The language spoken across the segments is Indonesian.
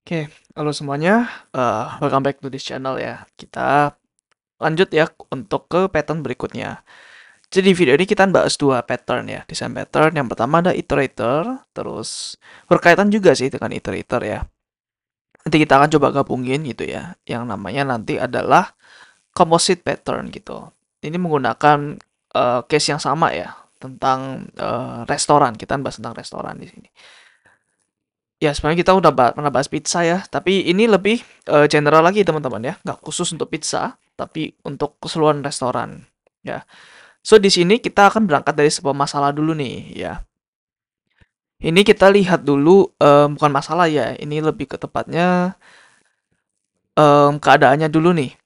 Oke, halo semuanya. Welcome back to this channel ya. Kita lanjut ya untuk ke pattern berikutnya. Jadi di video ini kita bahas dua pattern ya, desain pattern. Yang pertama ada iterator, terus berkaitan juga sih dengan iterator ya. Nanti kita akan coba gabungin gitu ya. Yang namanya nanti adalah composite pattern gitu. Ini menggunakan case yang sama ya, tentang restoran. Kita bahas tentang restoran di sini. Ya, sebenarnya kita udah pernah bahas pizza ya, tapi ini lebih general lagi teman-teman ya, nggak khusus untuk pizza, tapi untuk keseluruhan restoran ya. So di sini kita akan berangkat dari sebuah masalah dulu nih ya. Ini kita lihat dulu bukan masalah ya, ini lebih ke tepatnya keadaannya dulu nih.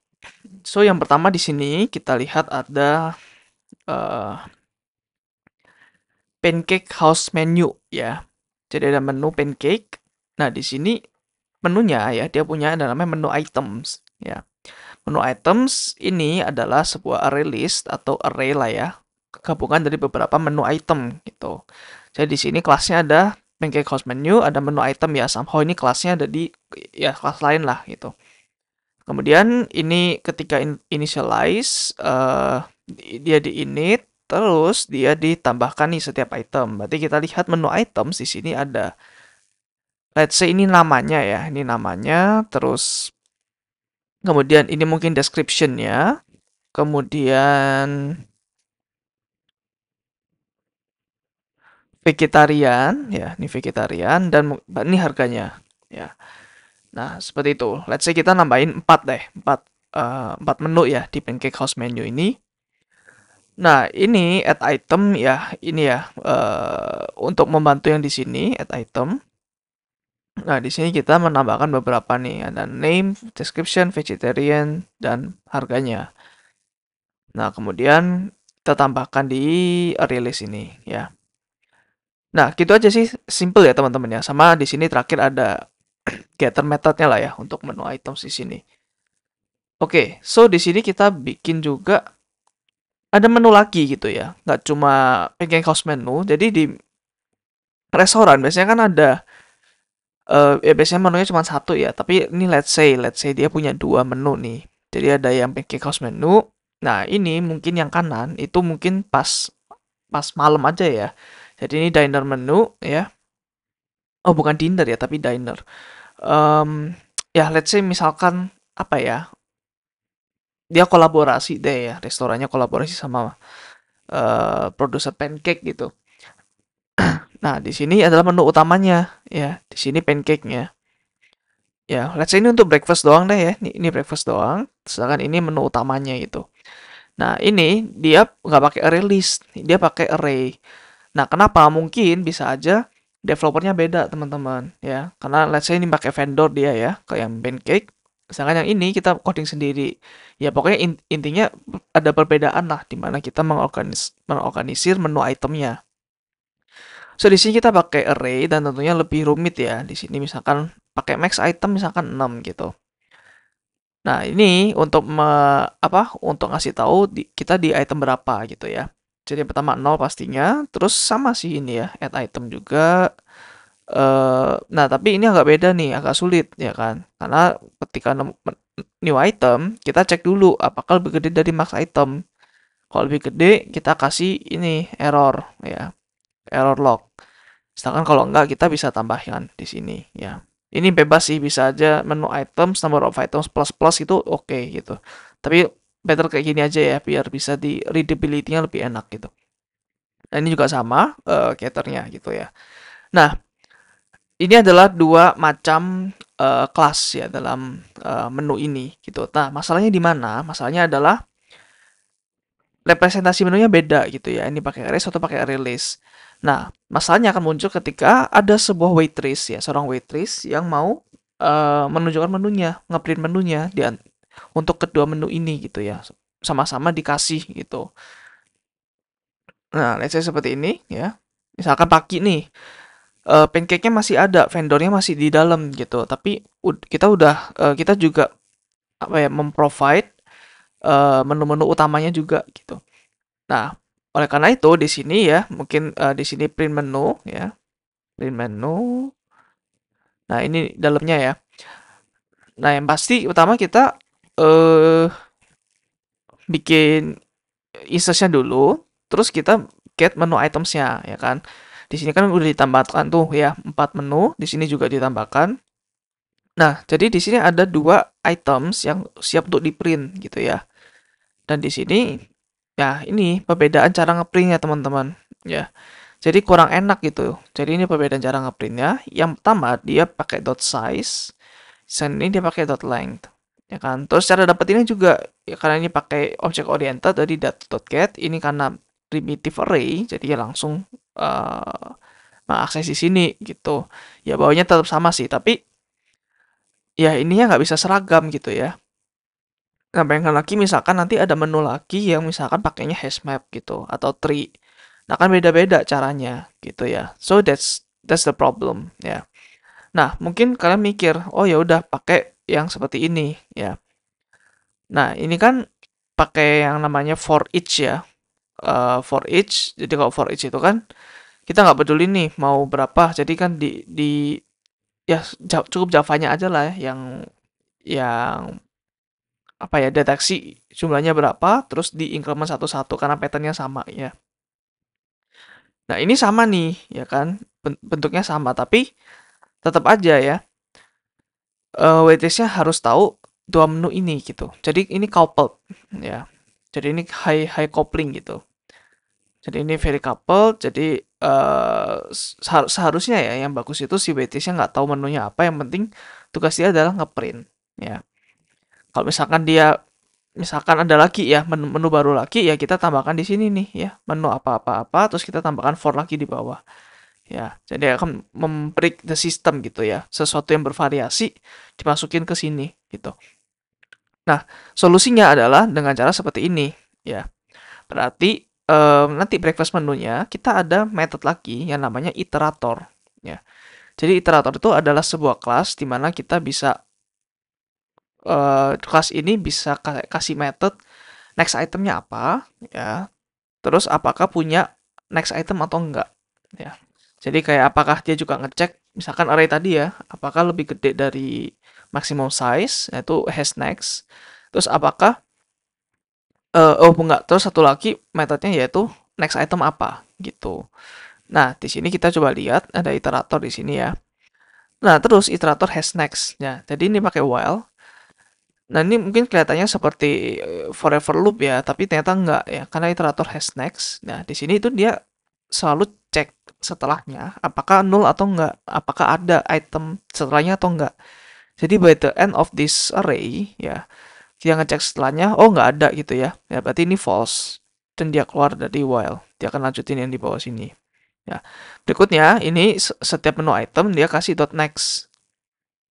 So yang pertama di sini kita lihat ada eh, pancake house menu ya. Jadi ada menu pancake. Nah di sini menunya ya, dia punya ada namanya menu items ya. Menu items ini adalah sebuah array list atau array lah ya, gabungan dari beberapa menu item gitu. Jadi di sini kelasnya ada pancake house menu, ada menu item ya, somehow ini kelasnya ada di ya kelas lain lah gitu. Kemudian ini ketika initialize dia di init, terus dia ditambahkan nih setiap item. Berarti kita lihat menu items di sini ada, let's say ini namanya ya, ini namanya, terus kemudian ini mungkin description-nya, kemudian vegetarian, ya, ini vegetarian, dan ini harganya, ya. Nah, seperti itu. Let's say kita nambahin 4 deh, 4 menu ya di Pancake House menu ini. Nah, ini add item ya, ini ya, untuk membantu yang di sini, add item. Nah, di sini kita menambahkan beberapa nih, ada name, description, vegetarian, dan harganya. Nah, kemudian kita tambahkan di array list ini ya. Nah, gitu aja sih, simple ya teman-teman ya. Sama di sini terakhir ada getter methodnya lah ya untuk menu items di sini. Oke, so di sini kita bikin juga ada menu lagi gitu ya. Nggak cuma pancake house menu. Jadi di restoran biasanya kan ada ya biasanya menunya cuma satu ya. Tapi ini let's say dia punya dua menu nih. Jadi ada yang pancake house menu. Nah, ini mungkin yang kanan itu mungkin pas pas malam aja ya. Jadi ini diner menu ya. Oh, bukan dinner ya, tapi diner. Ya, let's say misalkan apa ya? Dia kolaborasi deh ya, restorannya kolaborasi sama produser pancake gitu. Nah, di sini adalah menu utamanya ya. Di sini pancake-nya. Ya, let's say ini untuk breakfast doang deh ya. Ini breakfast doang. Sedangkan ini menu utamanya gitu. Nah, ini dia nggak pakai array list, dia pakai array. Nah, kenapa? Mungkin bisa aja developernya beda, teman-teman, ya. Karena let's say ini pakai vendor dia ya, kayak yang Pancake. Sedangkan yang ini kita coding sendiri. Ya, pokoknya intinya ada perbedaan lah di mana kita mengorganisir menu itemnya. So, di sini kita pakai array dan tentunya lebih rumit ya. Di sini misalkan pakai max item misalkan 6 gitu. Nah, ini untuk untuk ngasih tahu kita di item berapa gitu ya. Jadi yang pertama 0 pastinya, terus sama sih ini ya, add item juga. Nah, tapi ini agak beda nih, agak sulit ya kan. Karena ketika new item, kita cek dulu apakah lebih gede dari max item. Kalau lebih gede, kita kasih ini error ya, error log. Sedangkan kalau enggak, kita bisa tambahkan di sini ya. Ini bebas sih, bisa aja menu items, number of items plus plus itu oke gitu. Tapi better kayak gini aja ya, biar bisa di readability-nya lebih enak gitu. Nah, ini juga sama caternya gitu ya. Nah, ini adalah dua macam kelas ya dalam menu ini gitu. Nah, masalahnya di mana? Masalahnya adalah representasi menunya beda gitu ya. Ini pakai array atau pakai array list. Nah, masalahnya akan muncul ketika ada sebuah waitress ya, seorang waitress yang mau menunjukkan menunya, ngeprint menunya untuk kedua menu ini gitu ya. Sama-sama dikasih gitu. Nah, let's say seperti ini ya. Misalkan pagi nih, pancake-nya masih ada, vendornya masih di dalam gitu. Tapi kita juga apa ya, memprovide menu-menu utamanya juga gitu. Nah, oleh karena itu di sini ya, mungkin di sini print menu ya, print menu. Nah, ini dalamnya ya. Nah, yang pasti pertama kita eh bikin instance-nya dulu, terus kita get menu items-nya, ya kan. Di sini kan udah ditambahkan tuh ya 4 menu, di sini juga ditambahkan. Nah, jadi di sini ada 2 items yang siap untuk di-print gitu ya. Dan di sini ya ini perbedaan cara nge-print-nya teman-teman, ya. Jadi kurang enak gitu. Jadi ini perbedaan cara nge-print-nya. Yang pertama dia pakai dot size, dan ini dia pakai dot length. Ya kan? Terus cara dapetinnya juga ya karena ini pakai object oriented tadi dot get, ini karena primitive array, jadi ya langsung mengakses di sini gitu. Ya bawahnya tetap sama sih, tapi ya ininya nggak bisa seragam gitu ya. Nah, bayangkan lagi misalkan nanti ada menu lagi yang misalkan pakainya hash map gitu atau tree. Nah, kan beda-beda caranya gitu ya. So that's the problem ya. Nah, mungkin kalian mikir, "Oh ya udah pakai yang seperti ini." Ya. Nah, ini kan pakai yang namanya for each ya. For each. Jadi kalau for each itu kan kita nggak peduli nih mau berapa. Jadi kan di ya cukup Javanya aja lah ya yang apa ya deteksi jumlahnya berapa terus di increment satu-satu karena patternnya sama ya. Nah, ini sama nih ya kan bentuknya sama tapi tetap aja ya weightage-nya harus tahu dua menu ini gitu. Jadi ini coupled ya. Jadi ini high coupling gitu. Jadi ini very coupled. Jadi seharusnya ya yang bagus itu si weightage-nya nggak tahu menunya apa. Yang penting tugas dia adalah ngeprint ya. Kalau misalkan ada lagi ya menu baru lagi ya kita tambahkan di sini nih ya menu apa-apa-apa terus kita tambahkan for lagi di bawah ya. Jadi akan membreak the system gitu ya. Sesuatu yang bervariasi dimasukin ke sini gitu. Nah, solusinya adalah dengan cara seperti ini ya. Berarti nanti breakfast menunya kita ada method lagi yang namanya iterator ya. Jadi iterator itu adalah sebuah kelas di mana kita bisa kelas ini bisa kasih method next itemnya apa ya. Terus apakah punya next item atau enggak ya. Jadi kayak apakah dia juga ngecek misalkan array tadi ya, apakah lebih gede dari maximum size yaitu has next. Terus apakah oh enggak, terus satu lagi metodenya yaitu next item apa gitu. Nah, di sini kita coba lihat ada iterator di sini ya. Nah, terus iterator has next. Ya, jadi ini pakai while. Nah, ini mungkin kelihatannya seperti forever loop ya, tapi ternyata enggak ya, karena iterator has next. Nah, di sini itu dia selalu cek setelahnya apakah null atau enggak, apakah ada item setelahnya atau enggak. Jadi by the end of this array ya, dia ngecek setelahnya, oh enggak ada gitu ya. Ya berarti ini false dan dia keluar dari while. Dia akan lanjutin yang di bawah sini. Ya. Berikutnya ini setiap menu item dia kasih dot next.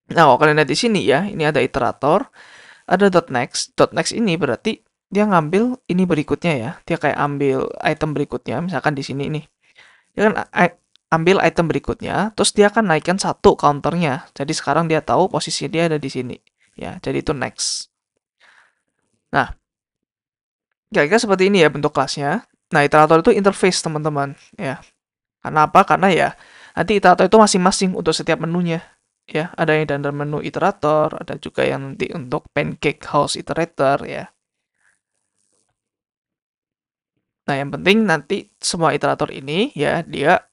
Nah, kalau kalian lihat di sini ya, ini ada iterator, ada dot next. Dot next ini berarti dia ngambil ini berikutnya ya. Dia kayak ambil item berikutnya, misalkan di sini nih. Dia kan ambil item berikutnya, terus dia akan naikkan satu counternya. Jadi sekarang dia tahu posisi dia ada di sini. Ya, jadi itu next. Nah, kira-kira seperti ini ya bentuk kelasnya. Nah, iterator itu interface teman-teman. Ya, karena apa? Karena ya nanti iterator itu masing-masing untuk setiap menunya. Ya, ada yang dalam menu iterator, ada juga yang nanti untuk pancake house iterator ya. Nah, yang penting nanti semua iterator ini ya dia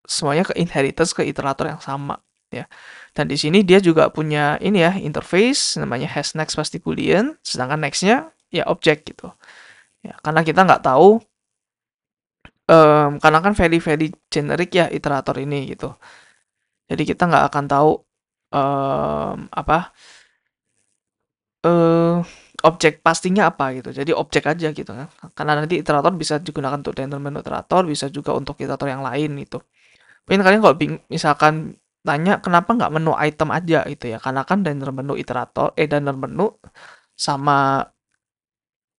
semuanya ke inheritance ke iterator yang sama ya. Dan di sini dia juga punya ini ya interface namanya has next pasti boolean, sedangkan nextnya ya objek gitu. Ya, karena kita nggak tahu karena kan very very generic ya iterator ini gitu. Jadi kita nggak akan tahu apa objek pastinya apa gitu. Jadi objek aja gitu kan. Karena nanti iterator bisa digunakan untuk menu iterator, bisa juga untuk iterator yang lain gitu. Mungkin kalian kalau misalkan tanya kenapa nggak menu item aja gitu ya? Karena kan menu iterator, menu sama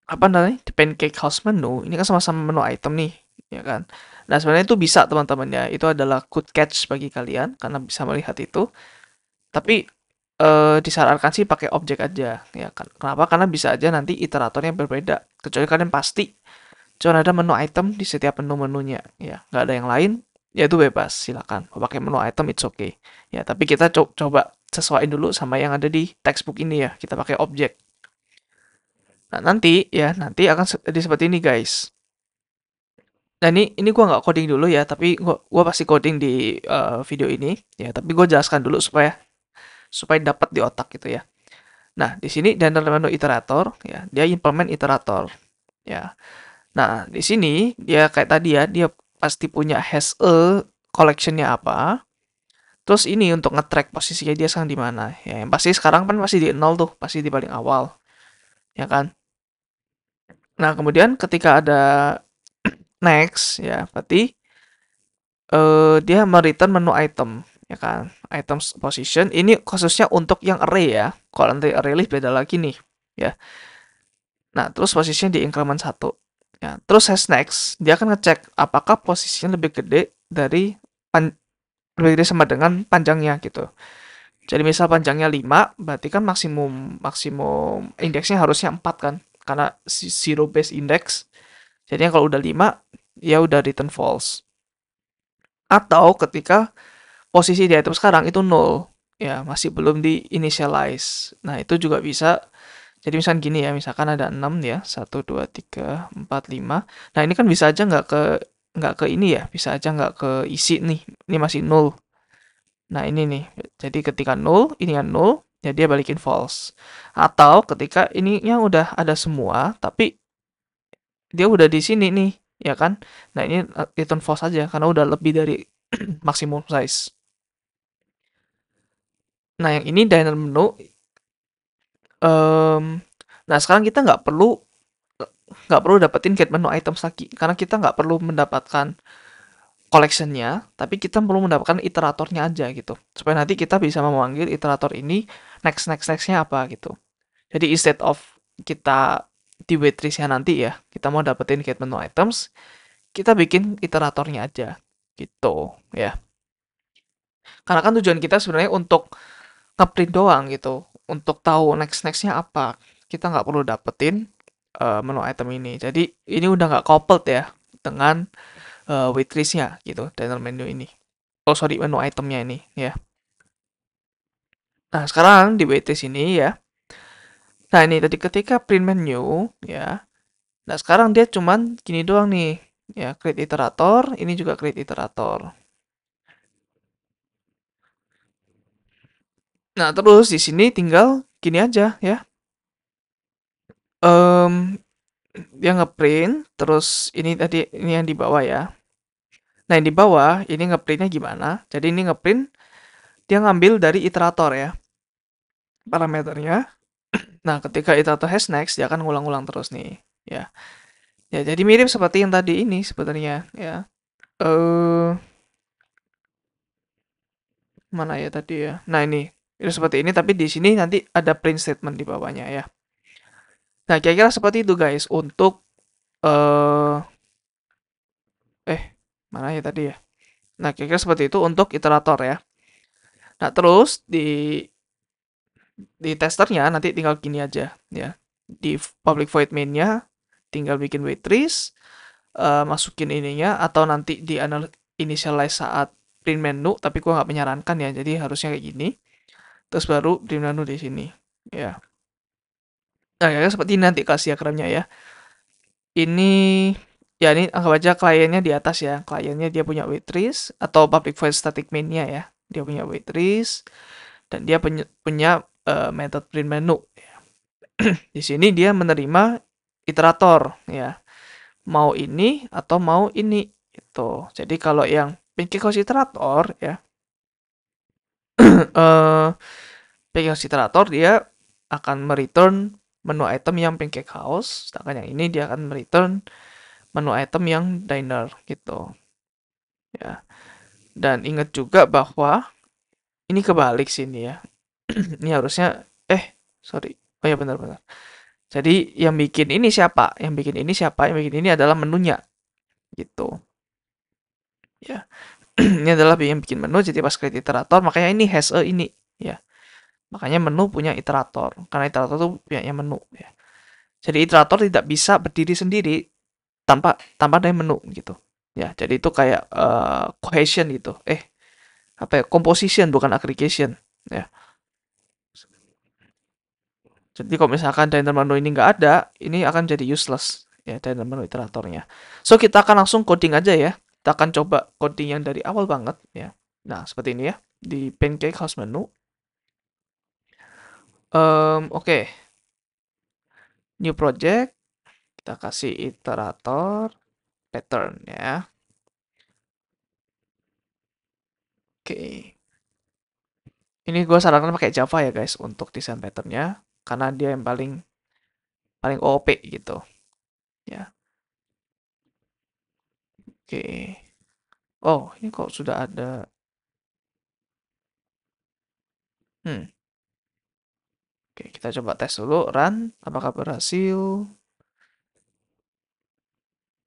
apa namanya di pancake house menu ini kan sama-sama menu item nih, ya kan? Nah sebenarnya itu bisa teman-teman ya. Itu adalah good catch bagi kalian karena bisa melihat itu. Tapi disarankan sih pakai objek aja ya kan. Kenapa? Karena bisa aja nanti iteratornya berbeda. Kecuali kalian pasti cuma ada menu item di setiap menu-menunya ya. Nggak ada yang lain. ya itu bebas, silakan. Mau pakai menu item it's okay. Ya, tapi kita coba sesuaiin dulu sama yang ada di textbook ini ya. Kita pakai objek. Nah, nanti akan jadi seperti ini, guys. Nah, ini gua nggak coding dulu ya, tapi gua pasti coding di video ini ya, tapi gue jelaskan dulu supaya supaya dapat di otak gitu ya. Nah, di sini Dynamo menu iterator ya, dia implement iterator ya. Nah, di sini dia kayak tadi ya, dia pasti punya has a collectionnya apa. Terus ini untuk nge-track posisinya dia sekarang di mana. Ya, yang pasti sekarang kan masih di nol tuh, pasti di paling awal. Ya kan? Nah, kemudian ketika ada next ya, berarti dia mereturn menu item, ya kan? Items position ini khususnya untuk yang array ya. Kalau nanti array list beda lagi nih, ya. Nah, terus posisinya di increment 1. Ya, terus has next, dia akan ngecek apakah posisinya lebih gede dari lebih gede sama dengan panjangnya gitu. Jadi misal panjangnya 5, berarti kan maksimum maksimum indeksnya harusnya 4 kan. Karena zero base index. Jadi kalau udah 5, ya udah return false. Atau ketika posisi di item sekarang itu 0, ya masih belum di initialize. Nah, itu juga bisa. Jadi misalkan gini ya, misalkan ada 6 ya, 1, 2, 3, 4, 5. Nah, ini kan bisa aja nggak ke ini ya, bisa aja nggak ke isi nih. Ini masih 0. Nah, ini nih. Jadi ketika 0, ininya 0, ya dia balikin false. Atau ketika ininya udah ada semua, tapi dia udah di sini nih, ya kan? Nah, ini return false aja karena udah lebih dari maximum size. Nah, yang ini dynamic menu. Nah, sekarang kita nggak perlu dapetin get menu items lagi karena kita nggak perlu mendapatkan collectionnya, tapi kita perlu mendapatkan iteratornya aja gitu. Supaya nanti kita bisa memanggil iterator ini nextnya apa gitu. Jadi instead of kita di waitress-nya nanti ya, kita mau dapetin get menu items, kita bikin iteratornya aja gitu ya. Karena kan tujuan kita sebenarnya untuk ngeprint doang gitu, untuk tahu nextnya apa. Kita nggak perlu dapetin menu item ini. Jadi ini udah nggak coupled ya dengan waitress-nya gitu, dinner menu ini. Oh sorry, menu itemnya ini ya. Nah sekarang di waitress ini ya. Nah ini tadi ketika print menu ya. Nah sekarang dia cuman gini doang nih. Ya create iterator, ini juga create iterator. Nah terus di sini tinggal gini aja ya. Dia ngeprint, terus ini tadi ini yang di bawah ya. Nah yang di bawah ini ngeprintnya gimana? Jadi ini ngeprint dia ngambil dari iterator ya parameternya. Nah, ketika iterator has next, dia akan ngulang-ulang terus nih, ya. Ya, jadi mirip seperti yang tadi ini sebenarnya, ya. Eh, mana ya tadi ya? Nah, ini seperti ini, tapi di sini nanti ada print statement di bawahnya ya. Nah, kira-kira seperti itu guys untuk eh mana ya tadi ya? Nah, kira-kira seperti itu untuk iterator ya. Nah, terus di testernya nanti tinggal gini aja ya. Di public void main-nya tinggal bikin waitress, masukin ininya atau nanti di initialize saat print menu, tapi gua nggak menyarankan ya, jadi harusnya kayak gini. Terus baru print menu di sini, ya. Nah, kayaknya seperti ini nanti kelas diagramnya ya. Ini ya ini anggap aja kliennya di atas ya. Kliennya dia punya waitress atau public void static main-nya ya. Dia punya waitress dan dia punya method print menu. Di sini dia menerima iterator ya. Mau ini atau mau ini gitu. Jadi kalau yang pancake house iterator ya pancake iterator dia akan mereturn menu item yang pancake house, sedangkan yang ini dia akan mereturn menu item yang diner gitu. Ya. Dan ingat juga bahwa ini kebalik sini ya. Ini harusnya sorry. Oh ya benar-benar. Jadi yang bikin ini siapa? Yang bikin ini siapa? Yang bikin ini adalah menunya gitu. Ya. Ini adalah yang bikin menu jadi pas create iterator makanya ini has a ini ya. Makanya menu punya iterator karena iterator itu punya menu ya. Jadi iterator tidak bisa berdiri sendiri tanpa ada menu gitu. Ya, jadi itu kayak cohesion gitu. Apa ya? Composition bukan aggregation. Ya. Jadi kalau misalkan diner menu ini nggak ada, ini akan jadi useless ya diner menu iteratornya. So kita akan langsung coding aja ya. Kita akan coba coding yang dari awal banget ya. Nah, seperti ini ya di pancake house menu. Oke. New project, kita kasih iterator pattern ya. Oke. Ini gue sarankan pakai Java ya guys untuk desain patternnya karena dia yang paling paling OP gitu ya. Oke. Oh, ini kok sudah ada. Hmm. Oke, kita coba tes dulu run apakah berhasil.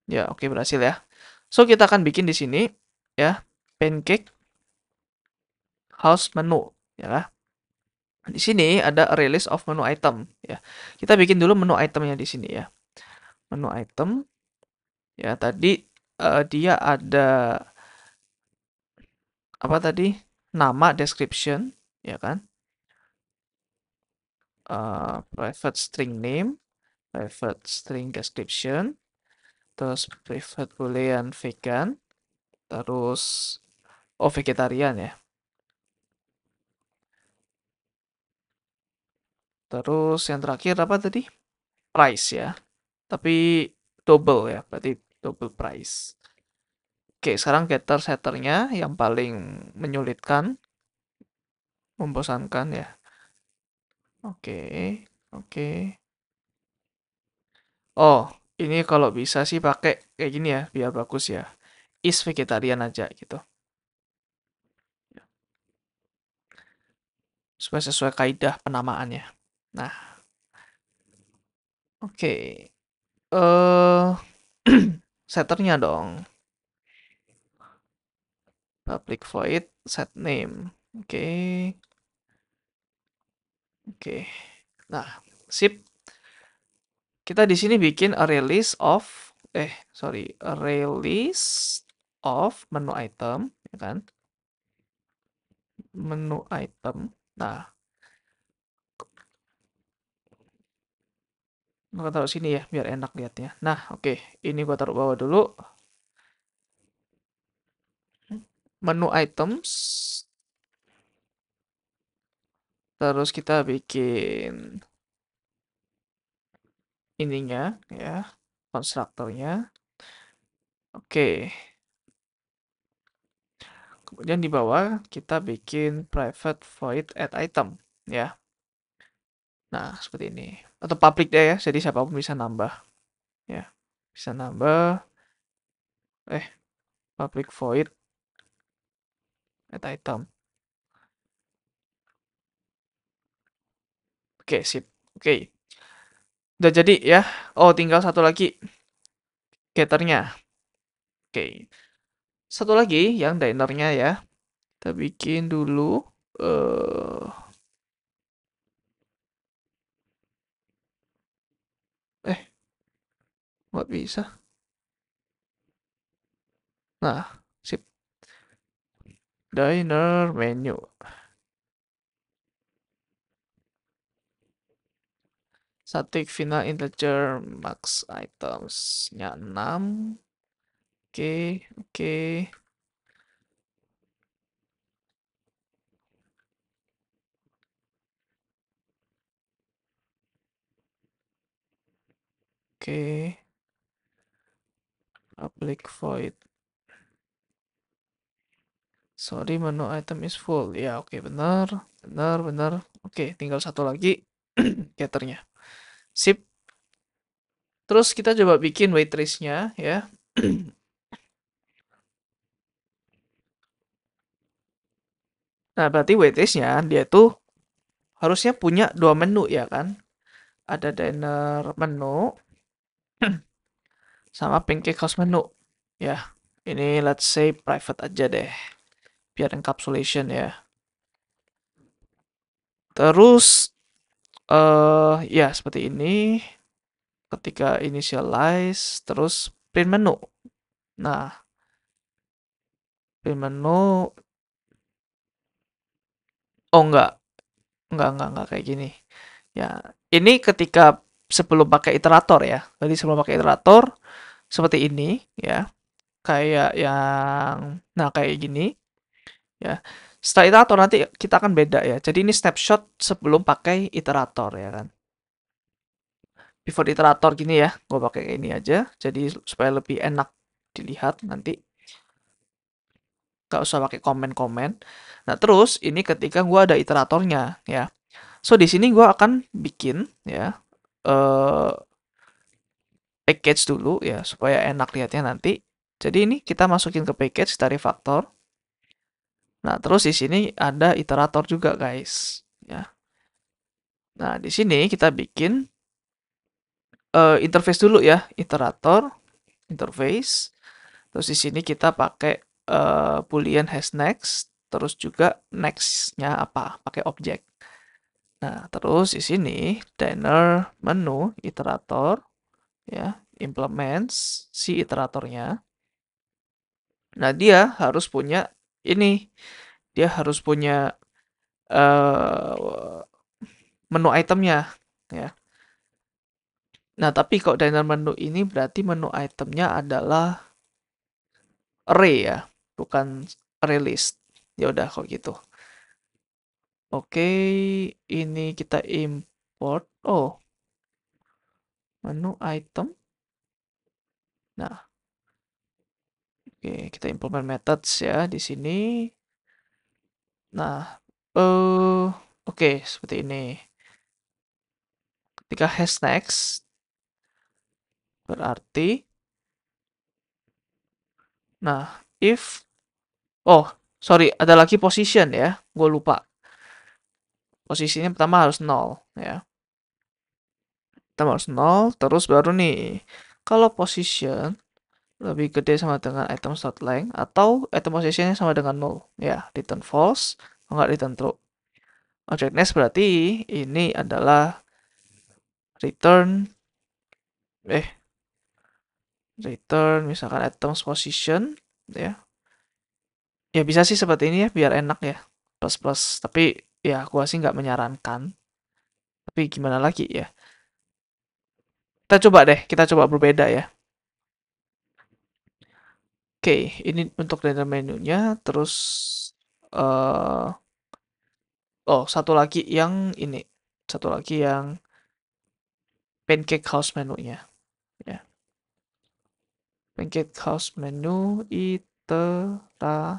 Ya, oke berhasil ya. So, kita akan bikin di sini ya pancake house menu ya. Di sini ada a release of menu item ya. Kita bikin dulu menu itemnya di sini ya. Menu item ya tadi dia ada apa tadi? Nama description ya kan? Private string name, private string description, terus private boolean vegan, terus vegetarian ya. Terus yang terakhir apa tadi? Price ya. Tapi double ya, berarti double price. Oke, sekarang getter setternya yang paling menyulitkan, membosankan ya. Oke, oke. Oh, ini kalau bisa sih pakai kayak gini ya, biar bagus ya. Is vegetarian aja gitu. Supaya sesuai kaidah penamaannya. Nah, oke. Eh setternya dong. Public void set name. Oke. Oke. Nah, sip. Kita di sini bikin a release of a release of menu item, ya kan? Menu item. Nah, gua taruh sini ya biar enak lihatnya. Nah, oke. Ini gua taruh bawah dulu. Menu items. Terus kita bikin ininya ya, konstruktornya. Oke. Kemudian di bawah kita bikin private void add item ya. Nah, seperti ini. Atau public deh ya, jadi siapapun bisa nambah ya. Bisa nambah public void add item. Oke, sip. Oke. Udah jadi ya. Oh, tinggal satu lagi getternya. Oke. Satu lagi yang dinernya ya. Kita bikin dulu eh eh nggak bisa. Nah, sip. Diner menu. Static final integer max items-nya 6. Oke, oke. Oke. Public void. Sorry, menu item is full. Ya, oke, benar. Benar, benar. Oke, tinggal satu lagi getternya. Sip. Terus kita coba bikin waitress-nya ya. Nah, berarti waitress-nya dia tuh harusnya punya dua menu ya kan? Ada diner menu sama pancake house menu. Ya, ini let's say private aja deh. Biar encapsulation ya. Terus ya seperti ini. Ketika initialize terus print menu. Nah, Print menu. Oh, enggak kayak gini. Ya, ini ketika sebelum pakai iterator ya. Jadi sebelum pakai iterator seperti ini ya. Kayak yang nah kayak gini ya. Setelah iterator nanti kita akan beda ya. Jadi ini snapshot sebelum pakai iterator ya kan. Before iterator gini ya. Gue pakai ini aja. Jadi supaya lebih enak dilihat nanti. Gak usah pakai komen-komen. Nah, terus ini ketika gue ada iteratornya ya. So di sini gue akan bikin ya eh package dulu ya supaya enak lihatnya nanti. Jadi ini kita masukin ke package dari faktor. Nah, terus di sini ada iterator juga, guys. Ya. Nah, di sini kita bikin interface dulu ya, iterator, interface. Terus di sini kita pakai boolean has next, terus juga next-nya apa? Pakai objek. Nah, terus di sini diner menu iterator ya, implements si iteratornya. Nah, dia harus punya ini. Dia harus punya menu itemnya ya. Nah, tapi kalau diner menu ini berarti menu itemnya adalah array ya, bukan array list. Ya udah kalau gitu. Oke, ini kita import. Oh, menu item. Nah, oke, kita implement methods ya di sini. Nah, oke, seperti ini. Ketika has next, berarti, nah, if, oh, sorry, ada lagi position ya, gue lupa. Posisinya pertama harus 0 ya. Pertama harus 0, terus baru nih, kalau position lebih gede sama dengan item start length, atau item positionnya sama dengan 0, ya, return false, enggak return true. Object next berarti ini adalah return eh return misalkan items position ya. Ya bisa sih seperti ini ya biar enak ya. Plus plus. Tapi ya gua sih nggak menyarankan. Tapi gimana lagi ya? Kita coba berbeda ya. Oke, ini untuk render menunya. Terus eh oh satu lagi yang ini, satu lagi yang pancake house menunya. Ya, pancake house menu iterator.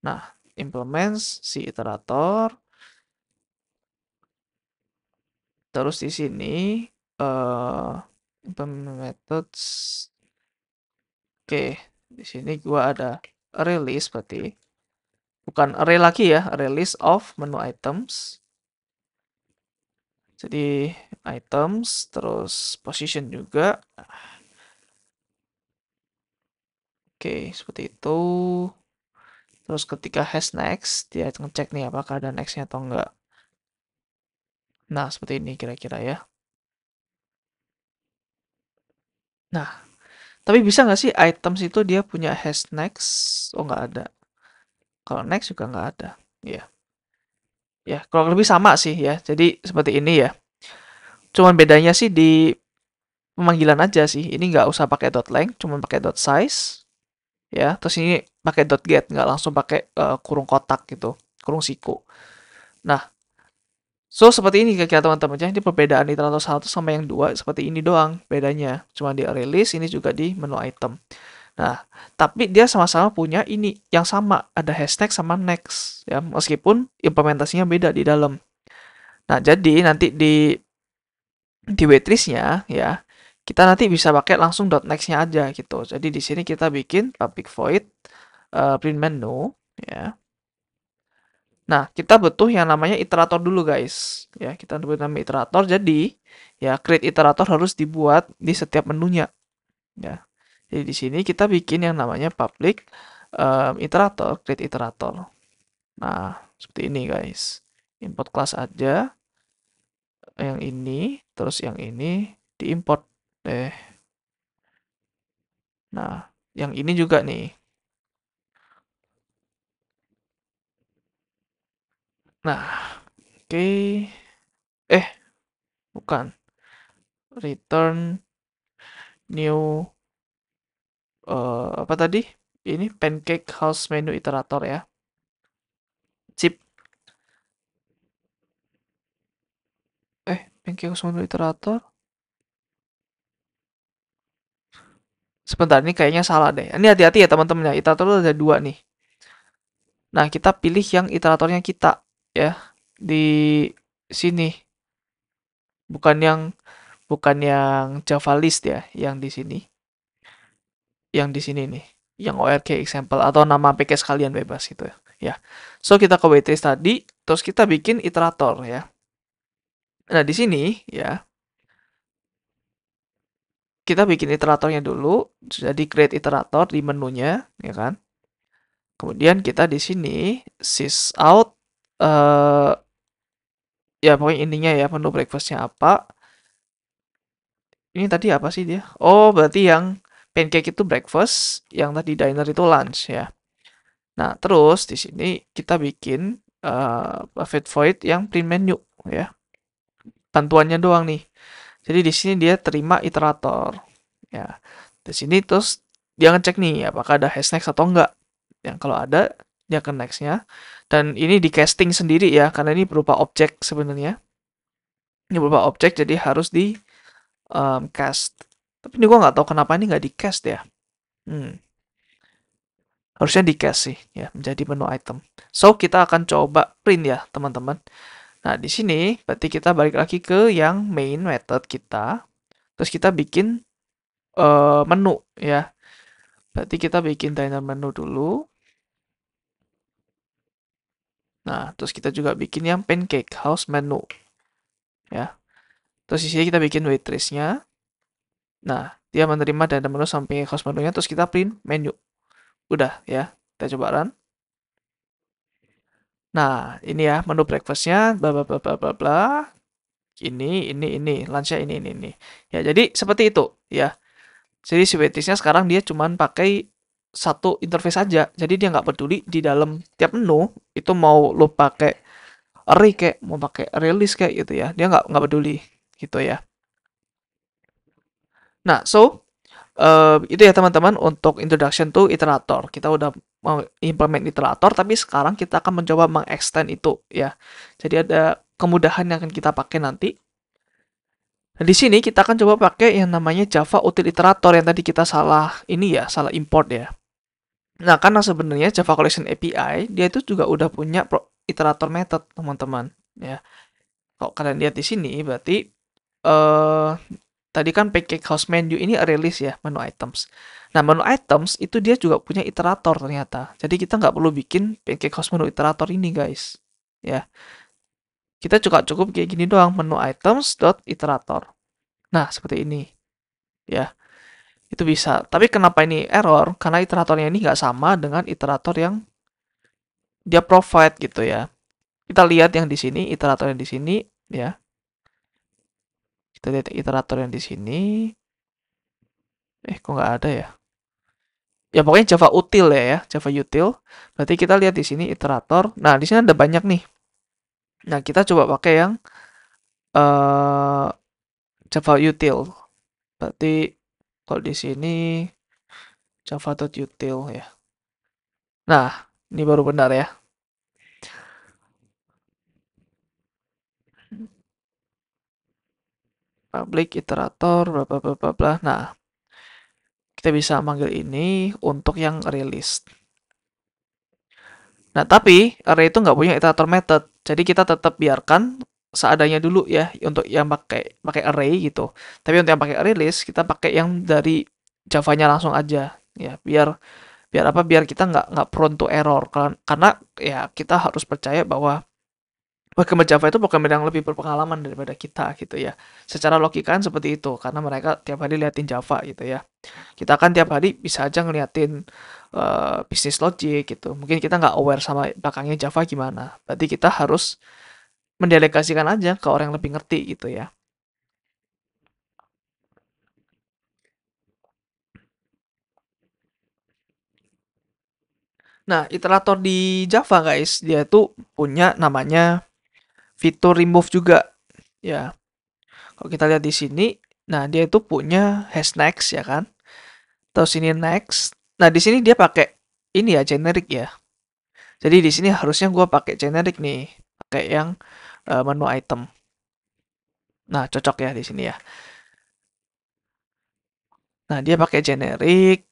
Nah, implements si iterator. Terus di sini eh implement methods. Oke, di sini gua ada array list berarti bukan array lagi ya, array list of menu items. Jadi items terus position juga. Oke, seperti itu. Terus ketika has next, dia ngecek nih apakah ada nextnya atau enggak. Nah, seperti ini kira-kira ya. Nah, tapi bisa nggak sih items itu dia punya has next? Oh, nggak ada. Kalau next juga nggak ada. Iya. Ya, kurang lebih sama sih ya. Jadi seperti ini ya. Cuman bedanya sih di pemanggilan aja sih. Ini nggak usah pakai dot length, cuman pakai dot size ya. Terus ini pakai dot get, nggak langsung pakai kurung kotak gitu, kurung siku. Nah, so seperti ini kira-kira teman-teman. Jadi perbedaan iterator satu sama yang dua seperti ini doang bedanya. Cuma di array list, ini juga di menu item. Nah, tapi dia sama-sama punya ini yang sama, ada hashtag sama next ya, meskipun implementasinya beda di dalam. Nah, jadi nanti di waitress-nya ya, kita nanti bisa pakai langsung .next-nya aja gitu. Jadi di sini kita bikin public void print menu ya. Nah, kita butuh yang namanya iterator dulu guys. Ya, kita butuh namanya iterator. Jadi ya create iterator harus dibuat di setiap menunya ya. Jadi di sini kita bikin yang namanya public iterator, create iterator. Nah, seperti ini guys. Import class aja yang ini, terus yang ini diimport deh. Nah, yang ini juga nih. Nah, oke. Bukan. Return new apa tadi? Ini pancake house menu iterator ya. Chip. Pancake house menu iterator. Sebentar, ini kayaknya salah deh. Ini hati-hati ya teman-teman ya. Iterator itu ada dua nih. Nah, kita pilih yang iteratornya kita ya di sini, bukan yang Java list ya, yang di sini. Yang di sini nih, yang ORG example atau nama package kalian bebas gitu ya. Ya. So kita ke waitlist tadi, terus kita bikin iterator ya. Nah, di sini ya, kita bikin iteratornya dulu, jadi create iterator di menunya, ya kan? Kemudian kita di sini sys out eh ya pokoknya intinya ya menu breakfastnya apa. Ini tadi apa sih dia? Oh, berarti yang pancake itu breakfast, yang tadi diner itu lunch ya. Nah, terus di sini kita bikin buffet void yang print menu ya. Bantuannya doang nih. Jadi di sini dia terima iterator ya. Di sini terus dia ngecek nih apakah ada hash next atau enggak. Yang kalau ada dia ke nextnya. Dan ini di casting sendiri ya karena ini berupa objek sebenarnya. Ini berupa objek jadi harus di cast. Tapi ini gua nggak tahu kenapa ini nggak di cast ya. Hmm. Harusnya di cast sih ya menjadi menu item. So kita akan coba print ya teman-teman. Nah, di sini berarti kita balik lagi ke yang main method kita. Terus kita bikin menu ya. Berarti kita bikin diner menu dulu. Nah, terus kita juga bikin yang pancake house menu ya. Terus di sini kita bikin waitress-nya. Nah, dia menerima diner menu sampai house menunya terus kita print menu. Udah ya. Kita coba run. Nah, ini ya menu breakfast-nya bla bla bla bla bla bla. Ini, lunch-nya ini. Ya, jadi seperti itu ya. Jadi si waitress-nya sekarang dia cuman pakai satu interface aja. Jadi dia nggak peduli di dalam tiap menu itu mau lo pakai array kayak mau pakai array list kayak gitu ya. Dia nggak peduli gitu ya. Nah, so itu ya teman-teman untuk introduction to iterator. Kita udah mau implement iterator, tapi sekarang kita akan mencoba mengextend itu ya. Jadi ada kemudahan yang akan kita pakai nanti. Nah, di sini kita akan coba pakai yang namanya Java Util Iterator yang tadi kita salah ini ya, salah import ya. Nah, karena sebenarnya Java Collection API dia itu juga udah punya iterator method, teman-teman, ya. Kalau kalian lihat di sini berarti eh tadi kan pancake house menu ini array list ya, menu items. Nah, menu items itu dia juga punya iterator ternyata. Jadi kita nggak perlu bikin pancake house menu iterator ini, guys. Ya, kita cukup kayak gini doang, menu items dot iterator. Nah, seperti ini, ya. Itu bisa. Tapi kenapa ini error? Karena iteratornya ini nggak sama dengan iterator yang dia provide gitu ya. Kita lihat yang di sini, iterator yang di sini, ya. Kita lihat iterator yang di sini. Kok nggak ada ya? Ya pokoknya Java util ya, Java util. Berarti kita lihat di sini iterator. Nah, di sini ada banyak nih. Nah, kita coba pakai yang eh Java util. Berarti kalau di sini java.util ya. Nah, ini baru benar ya. Public iterator bla bla bla bla bla. Nah, kita bisa manggil ini untuk yang release. Nah, tapi array itu nggak punya iterator method. Jadi kita tetap biarkan seadanya dulu ya untuk yang pakai pakai array gitu. Tapi untuk yang pakai array list kita pakai yang dari Java-nya langsung aja ya biar biar apa biar kita nggak prone to error karena ya kita harus percaya bahwa programmer Java itu programmer yang lebih berpengalaman daripada kita gitu ya. Secara logika kan seperti itu karena mereka tiap hari liatin Java gitu ya. Kita kan tiap hari bisa aja ngeliatin bisnis logic gitu. Mungkin kita nggak aware sama belakangnya Java gimana. Berarti kita harus mendelegasikan aja ke orang yang lebih ngerti gitu ya. Nah, iterator di Java guys, dia tuh punya namanya fitur remove juga. Ya, kalau kita lihat di sini, nah dia itu punya hash next ya kan. Terus ini next. Nah, di sini dia pakai ini ya generic ya. Jadi di sini harusnya gua pakai generic nih, pakai yang menu item. Nah, cocok ya di sini ya. Nah, dia pakai generic.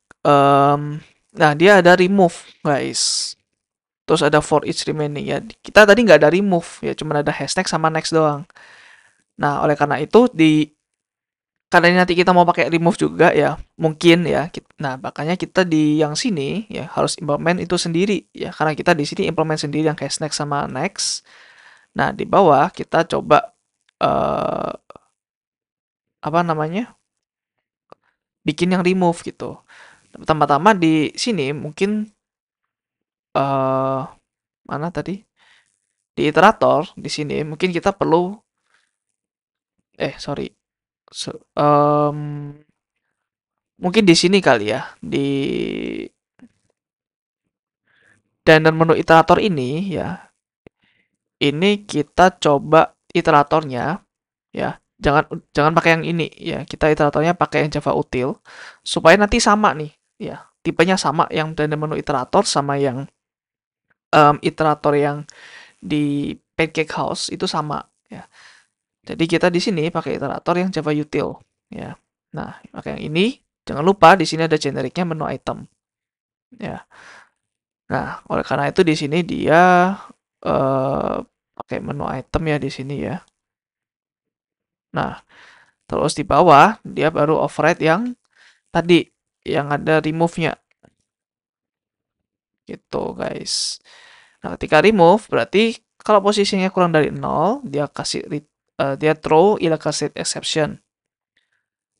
Nah, dia ada remove guys. Terus ada for each remaining ya. Kita tadi nggak ada remove ya, cuma ada hashtag sama next doang. Nah, oleh karena itu karena ini nanti kita mau pakai remove juga ya, mungkin ya. Nah, makanya kita di yang sini ya harus implement itu sendiri ya, karena kita di sini implement sendiri yang hashtag sama next. Nah, di bawah kita coba eh apa namanya? Bikin yang remove gitu. Pertama-tama di sini mungkin eh mana tadi? Di iterator di sini mungkin kita perlu sorry. Mungkin di sini kali ya, di dan menu iterator ini ya, ini kita coba iteratornya ya. Jangan jangan pakai yang ini ya. Kita iteratornya pakai yang Java util supaya nanti sama nih ya. Tipenya sama yang dan menu iterator sama yang iterator yang di Pancake House itu sama ya. Jadi kita di sini pakai iterator yang Java util ya. Nah, pakai yang ini. Jangan lupa di sini ada generiknya menu item ya. Nah, oleh karena itu di sini dia pakai menu item ya di sini ya. Nah, terus di bawah dia baru override yang tadi yang ada remove-nya gitu, guys. Nah, ketika remove berarti kalau posisinya kurang dari 0, dia throw illicit exception.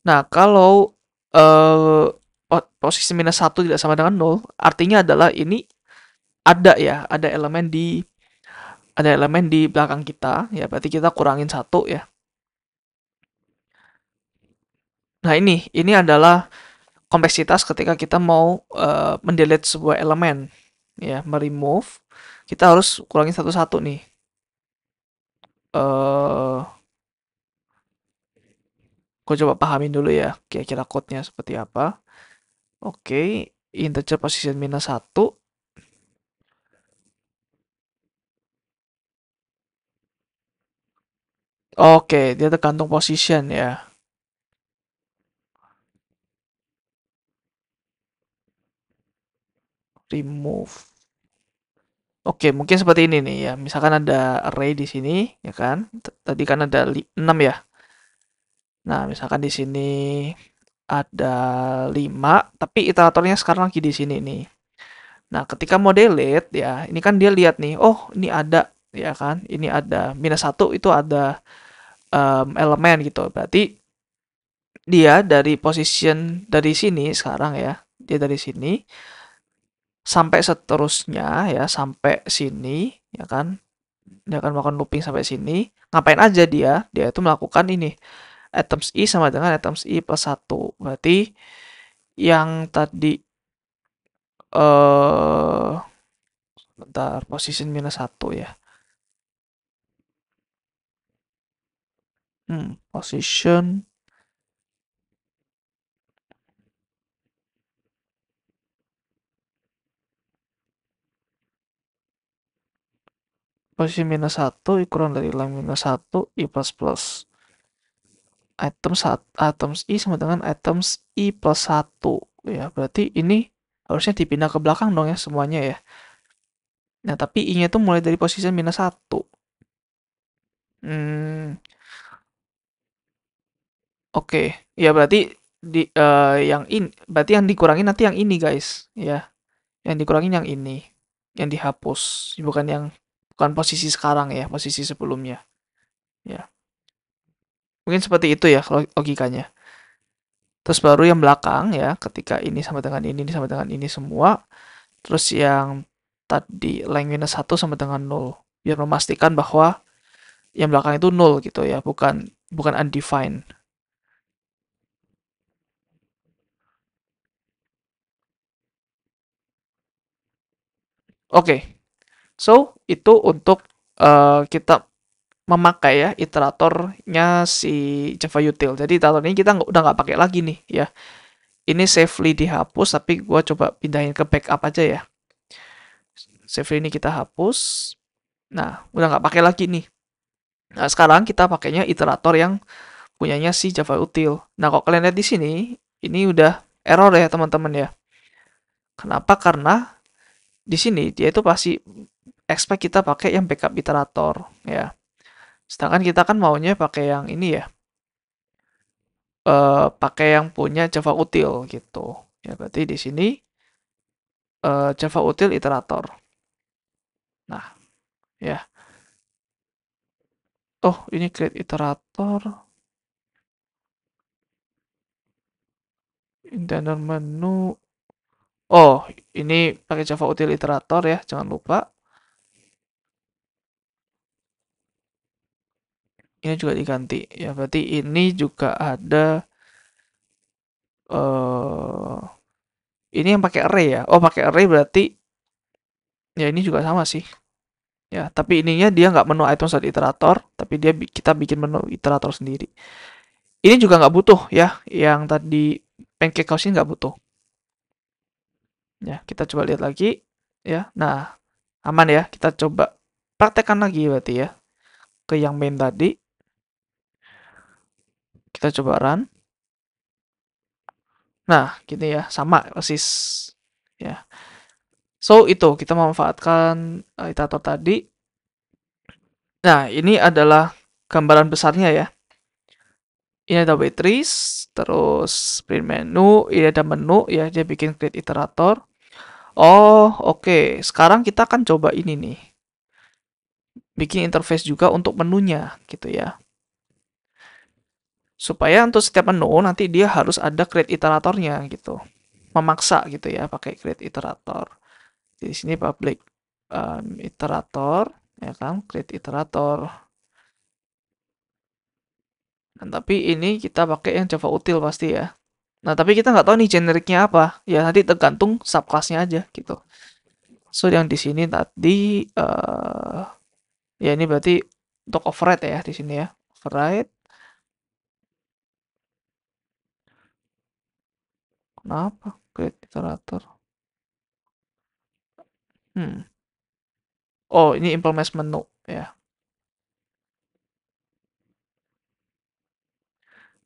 Nah, kalau eh posisi minus 1 tidak sama dengan 0, artinya adalah ini ada elemen di belakang kita ya, berarti kita kurangin satu ya. Nah, ini adalah kompleksitas ketika kita mau mendelete sebuah elemen ya, meremove, kita harus kurangin satu-satu nih. eh gue coba pahamin dulu ya kira-kira code-nya seperti apa. Oke, integer position minus 1. Oke, dia tergantung position ya. Remove. Oke, mungkin seperti ini nih ya. Misalkan ada array di sini, ya kan? Tadi kan ada 6 ya. Nah, misalkan di sini ada 5, tapi iteratornya sekarang lagi di sini nih. Nah, ketika mau delete ya, ini kan dia lihat nih, oh ini ada, ya kan? Ini ada minus 1 itu ada elemen gitu. Berarti dia dari position dari sini sekarang ya, dia dari sini sampai seterusnya ya, sampai sini, ya kan? Dia akan melakukan looping sampai sini. Ngapain aja dia? Dia itu melakukan ini. Items i sama dengan items i plus 1. Berarti yang tadi bentar, position minus 1 ya. Posisi minus 1 kurang dari line minus 1 i plus plus. Items i sama dengan items i plus 1. Ya, berarti ini harusnya dipindah ke belakang dong ya semuanya ya. Nah, tapi i-nya tuh mulai dari posisi minus 1. Hmm, oke. Ya, berarti berarti yang dikurangin nanti yang ini, guys. Ya, yang dikurangin yang ini. Yang dihapus, bukan posisi sekarang ya, posisi sebelumnya. Ya. Mungkin seperti itu ya logikanya. Terus baru yang belakang ya, ketika ini sama dengan ini semua, terus yang tadi length minus 1 sama dengan 0. Biar memastikan bahwa yang belakang itu 0 gitu ya, bukan bukan undefined. Oke, so itu untuk kita memakai ya iteratornya si Java Util. Jadi iterator ini kita udah nggak pakai lagi nih ya. Ini safely dihapus, tapi gua coba pindahin ke backup aja ya. Safely ini kita hapus. Nah, udah nggak pakai lagi nih. Nah, sekarang kita pakainya iterator yang punyanya si Java Util. Nah, kalau kalian lihat di sini, ini udah error ya teman-teman ya. Kenapa? Karena di sini dia itu pasti expect kita pakai yang backup iterator ya. Sedangkan kita kan maunya pakai yang ini ya, pakai yang punya Java Util gitu. Ya berarti di sini Java Util iterator. Nah, ya. Oh, ini create iterator. Interior menu. Oh, ini pakai Java Util iterator ya, jangan lupa. Ini juga diganti. Ya, berarti ini juga ada eh ini yang pakai array ya. Oh, pakai array berarti ya ini juga sama sih. Ya, tapi ininya dia nggak menu items dari iterator, tapi kita bikin menu iterator sendiri. Ini juga nggak butuh ya, yang tadi pancake house ini nggak butuh. Ya, kita coba lihat lagi. Ya, nah aman ya. Kita coba praktekkan lagi berarti ya ke yang main tadi. Kita coba run. Nah, gini ya, sama persis. Ya, so itu kita memanfaatkan iterator tadi. Nah, ini adalah gambaran besarnya ya. Ini ada waitress, terus print menu, ini ada menu ya, dia bikin create iterator. Oh, oke. Sekarang kita akan coba ini nih. Bikin interface juga untuk menunya gitu ya. Supaya untuk setiap menu nanti dia harus ada create iteratornya gitu. Memaksa gitu ya pakai create iterator. Di sini public iterator ya kan, create iterator. Nah, tapi ini kita pakai yang Java util pasti ya. Nah, tapi kita nggak tahu nih generiknya apa. Ya nanti tergantung subclassnya aja gitu. So yang di sini tadi ya ini berarti untuk override ya di sini ya. Override. Kenapa? Create iterator. Hmm. Oh, ini implement menu ya.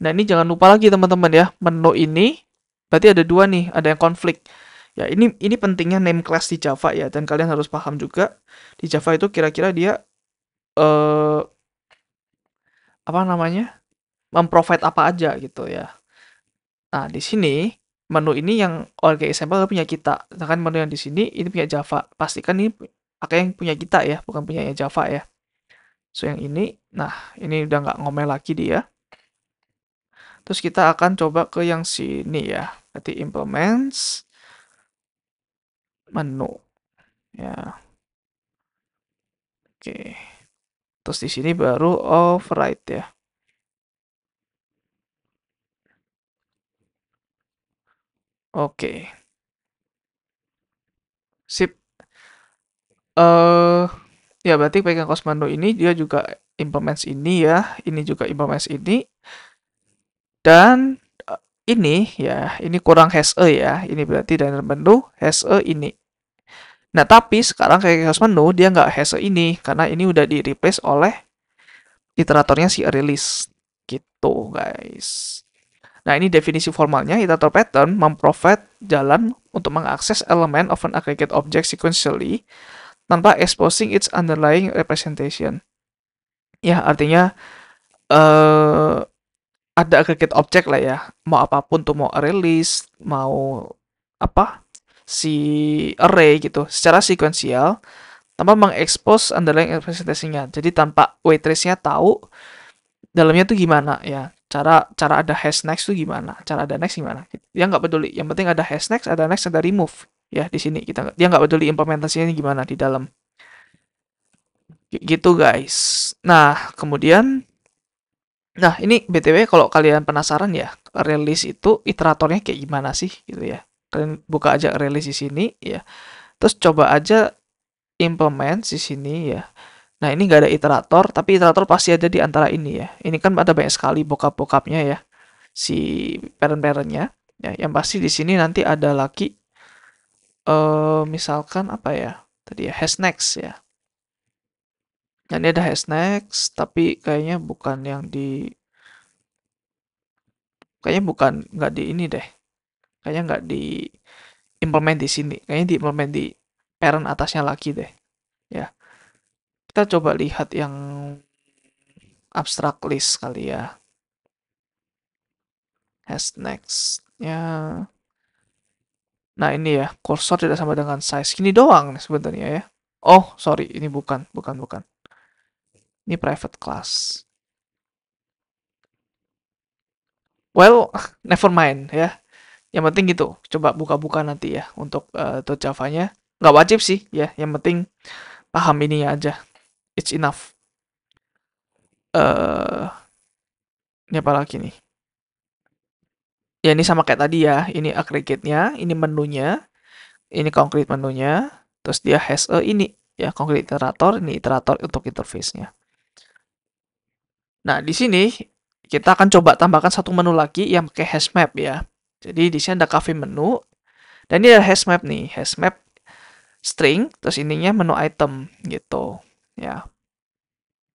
Nah, ini jangan lupa lagi teman-teman ya. Menu ini berarti ada dua nih, ada yang konflik. Ya, ini pentingnya name class di Java ya, dan kalian harus paham juga di Java itu kira-kira dia eh apa namanya? Memprovide apa aja gitu ya. Nah, di sini menu ini yang ORG example punya kita. Sedangkan menu yang di sini ini punya Java. Pastikan ini pakai yang punya kita ya, bukan punya Java ya. So yang ini, nah ini udah nggak ngomel lagi dia. Terus kita akan coba ke yang sini ya. Berarti implements menu ya. Oke. Terus di sini baru override ya. Oke. Sip. Eh ya berarti pegang cos menu ini dia juga implements ini ya. Ini juga implements ini. Dan ini ya, ini kurang hash e ya. Ini berarti dari menu hash e ini. Nah, tapi sekarang kayak cos menu dia nggak hash e ini karena ini udah di replace oleh iteratornya si release gitu guys. Nah, ini definisi formalnya, iterator pattern memprovide jalan untuk mengakses elemen of an aggregate object sequentially tanpa exposing its underlying representation. Ya, artinya ada aggregate object lah ya. Mau apapun tuh, mau release, mau apa? Si array gitu, secara sequential tanpa mengekspos underlying representasinya. Jadi tanpa waitress-nya tahu dalamnya tuh gimana ya, cara ada hash next tuh gimana, cara ada next gimana, dia nggak peduli, yang penting ada hash next, ada next, ada remove ya. Di sini dia nggak peduli implementasinya gimana di dalam gitu guys. Nah kemudian, nah ini btw kalau kalian penasaran ya, release itu iteratornya kayak gimana sih gitu ya, kalian buka aja release di sini ya, terus coba aja implement di sini ya. Nah, ini nggak ada iterator, tapi iterator pasti ada di antara ini ya. Ini kan ada banyak sekali bokap-bokapnya ya, si parent-parentnya. Ya, yang pasti di sini nanti ada lagi, misalkan apa ya, tadi ya, has next ya. Nah, ini ada has next, tapi kayaknya bukan, nggak di ini deh. Kayaknya nggak di implement di sini. Kayaknya di implement di parent atasnya lagi deh. Ya, kita coba lihat yang abstract list kali ya. Has next. Ya. Nah, ini ya, cursor tidak sama dengan size. Gini doang nih sebenarnya ya. Oh, sorry, ini bukan. Ini private class. Well, never mind ya. Yang penting gitu, coba buka-buka nanti ya untuk Java-nya. Nggak wajib sih ya, yang penting paham ini aja. It's enough. eh ini apa lagi nih? Ya ini sama kayak tadi ya. Ini aggregate-nya, ini menunya, ini concrete menunya, terus dia has a ini ya concrete iterator, ini iterator untuk interface-nya. Nah, di sini kita akan coba tambahkan satu menu lagi yang pakai hash map ya. Jadi di sini ada cafe menu dan ini ada hash map nih, hash map string, terus ininya menu item gitu ya.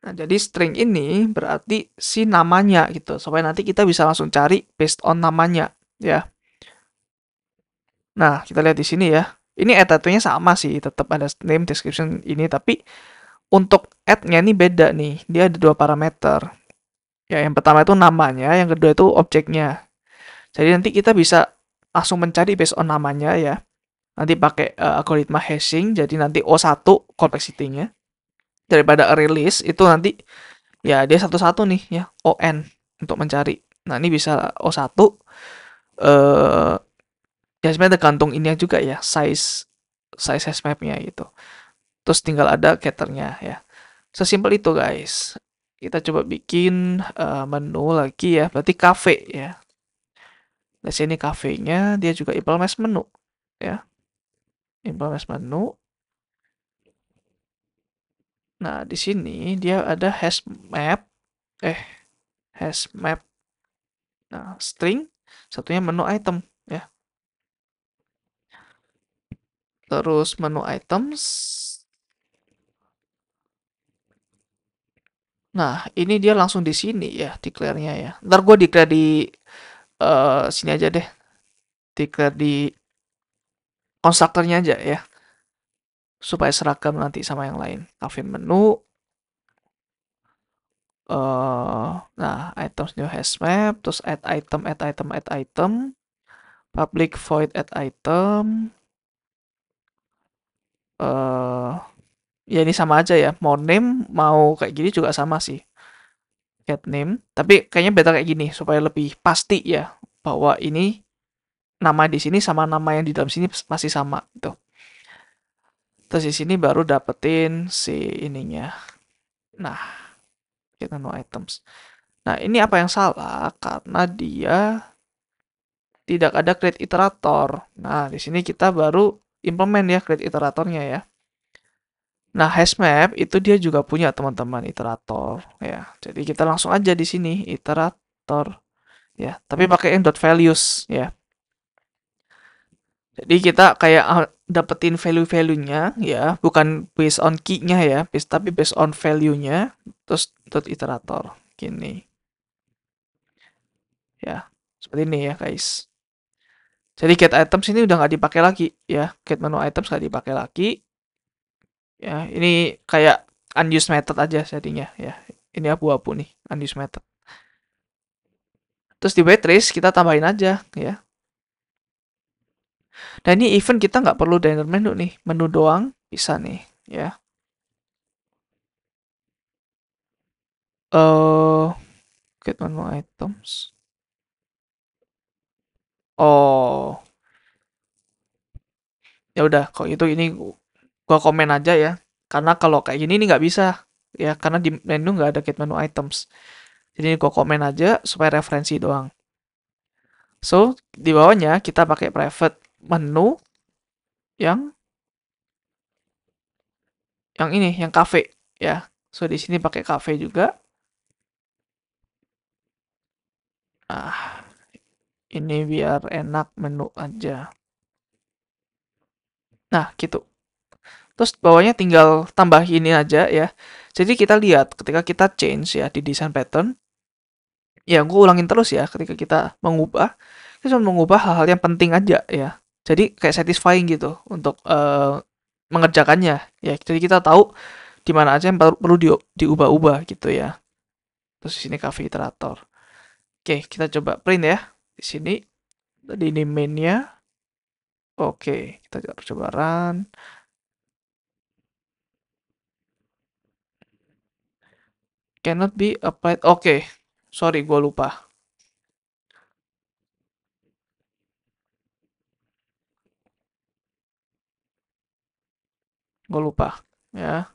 Nah, jadi string ini berarti si namanya gitu, supaya nanti kita bisa langsung cari based on namanya ya. Nah, kita lihat di sini ya. Ini add-nya sama sih, tetap ada name, description ini, tapi untuk add-nya ini beda nih. Dia ada dua parameter. Ya, yang pertama itu namanya, yang kedua itu objeknya. Jadi nanti kita bisa langsung mencari based on namanya ya. Nanti pakai algoritma hashing, jadi nanti O1 complexity-nya. Daripada array list, itu nanti ya dia satu-satu nih ya, ON untuk mencari. Nah, ini bisa O1, eh ya sebenarnya tergantung ini juga ya, size hash map-nya gitu. Terus tinggal ada getternya ya. Sesimpel itu guys. Kita coba bikin menu lagi ya, berarti cafe ya. Di sini cafe-nya dia juga implement menu ya. Implement menu. Nah, di sini dia ada hash map eh hash map. Nah, string satunya menu item ya. Terus menu items. Nah, ini dia langsung di sini ya declare-nya ya. Ntar gue declare di sini aja deh. Declare di konstruktornya aja ya. Supaya seragam nanti sama yang lain. Cafe menu. Nah, items new hash map. Terus add item. Public void add item. Ya ini sama aja ya. Mau name, mau kayak gini juga sama sih. Get name. Tapi kayaknya better kayak gini. Supaya lebih pasti ya. Bahwa ini nama di sini sama nama yang di dalam sini masih sama gitu. Terus di sini baru dapetin si ininya. Nah, kita no items. Nah, ini apa yang salah? Karena dia tidak ada create iterator. Nah, di sini kita baru implement ya create iteratornya ya. Nah, hashmap itu dia juga punya teman-teman iterator ya. Jadi kita langsung aja di sini iterator ya. Tapi pakai yang dot values ya. Jadi kita kayak dapetin value-value-nya ya, bukan based on key-nya ya, tapi based on value-nya, terus dot iterator gini. Ya, seperti ini ya guys. Jadi get items ini udah nggak dipakai lagi ya, get menu items nggak dipakai lagi. Ya, ini kayak unused method aja jadinya ya. Ini abu-abu nih, unused method. Terus di waitress kita tambahin aja ya. Dan ini even kita nggak perlu diner menu nih, menu doang bisa nih ya. Get menu items. Oh, ya udah kalau itu ini gua komen aja ya. Karena kalau kayak gini ini nggak bisa ya, karena di menu nggak ada get menu items. Jadi gua komen aja supaya referensi doang. So, di bawahnya kita pakai private menu yang yang ini, yang cafe ya. So di sini pakai cafe juga. Nah, ini biar enak menu aja. Nah, gitu. Terus bawahnya tinggal tambah ini aja ya. Jadi kita lihat ketika kita change ya di design pattern, ya gue ulangin terus ya ketika kita mengubah, kita cuma mengubah hal-hal yang penting aja ya. Jadi kayak satisfying gitu untuk mengerjakannya ya. Jadi kita tahu di mana aja yang perlu diubah-ubah gitu ya. Terus di sini cafe iterator. Oke, kita coba print ya. Di sini tadi ini main-nya. Oke, kita coba run. Cannot be applied. Oke, sorry gue lupa. Gue lupa ya.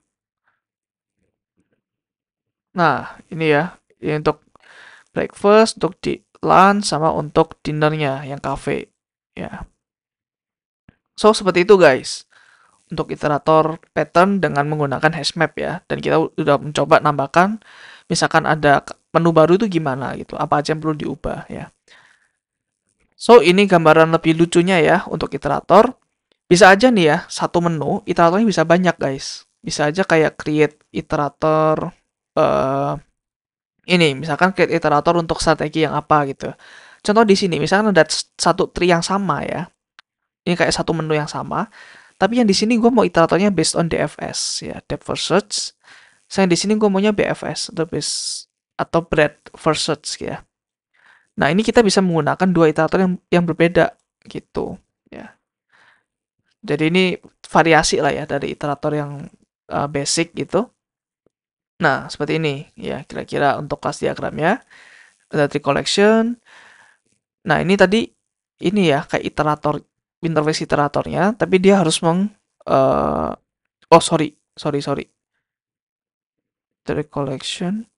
Nah, ini ya. Ini untuk breakfast, untuk di lunch, sama untuk dinnernya yang cafe. Ya. So, seperti itu guys. Untuk iterator pattern dengan menggunakan hashmap ya. Dan kita udah mencoba nambahkan, misalkan ada menu baru itu gimana gitu. Apa aja yang perlu diubah ya. So, ini gambaran lebih lucunya ya untuk iterator. Bisa aja nih ya, satu menu, iteratornya bisa banyak guys. Bisa aja kayak create iterator, eh ini misalkan create iterator untuk strategi yang apa gitu. Contoh di sini, misalkan ada satu tree yang sama ya. Ini kayak satu menu yang sama. Tapi yang di sini gue mau iteratornya based on DFS ya, depth first search. Saya di sini gue maunya BFS atau base atau breadth first search ya. Nah ini kita bisa menggunakan dua iterator yang berbeda gitu ya. Jadi ini variasi lah ya dari iterator yang basic gitu. Nah seperti ini ya kira-kira untuk kelas diagramnya. Ada tree collection. Nah ini tadi ini ya kayak iterator interface iteratornya, tapi dia harus uh, oh sorry tree collection.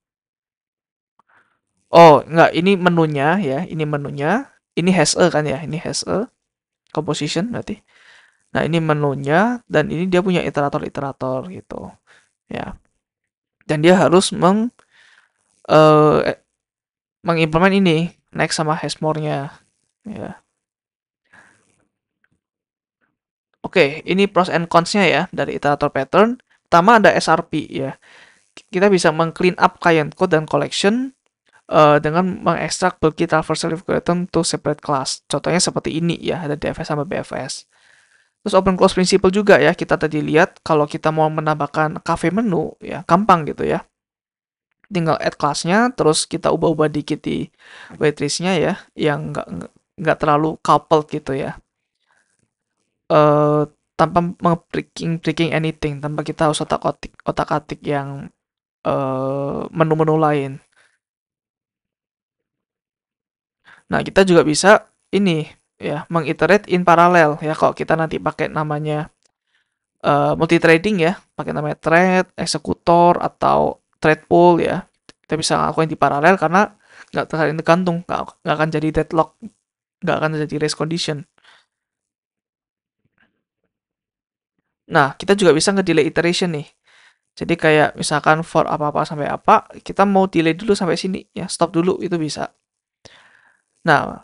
Oh enggak, ini menunya ya, ini menunya. Ini has a kan ya, ini has a composition berarti. Nah, ini menunya dan ini dia punya iterator-iterator gitu. Ya. Dan dia harus eh, mengimplement ini next sama has more-nya ya. Oke, ini pros and cons-nya ya dari iterator pattern. Pertama ada SRP ya. Kita bisa meng-clean up client code dan collection dengan mengekstrak bulky traversal algorithm to separate class. Contohnya seperti ini ya, ada DFS sama BFS. Terus open close principle juga ya, kita tadi lihat kalau kita mau menambahkan cafe menu ya, gampang gitu ya. Tinggal add class-nya, terus kita ubah-ubah dikit di waitress-nya ya, yang nggak terlalu coupled gitu ya. Tanpa breaking anything, tanpa kita harus otak-atik yang menu-menu lain. Nah, kita juga bisa ini ya, mengiterate in parallel ya, kalau kita nanti pakai namanya multi trading ya, pakai namanya thread, eksekutor atau thread pool ya. Kita bisa ngelakuin di paralel karena nggak tergantung, nggak akan jadi deadlock, nggak akan jadi race condition. Nah, kita juga bisa nge-delay iteration nih. Jadi kayak misalkan for apa-apa sampai apa, kita mau delay dulu sampai sini ya, stop dulu itu bisa. Nah,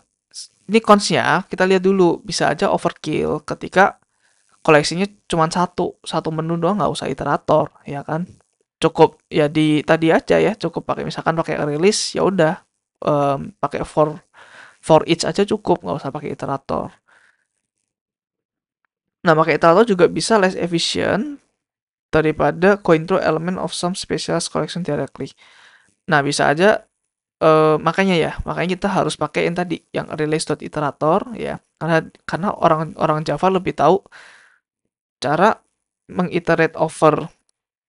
ini cons-nya kita lihat dulu, bisa aja overkill ketika koleksinya cuma satu menu doang, nggak usah iterator ya kan. Cukup ya di tadi aja ya, cukup pakai misalkan pakai release ya udah, pakai for each aja cukup, nggak usah pakai iterator. Nah, pakai iterator juga bisa less efficient daripada going through element of some specialized collection directly. Nah, bisa aja makanya kita harus pakai yang tadi yang release.iterator ya, karena orang Java lebih tahu cara mengiterate over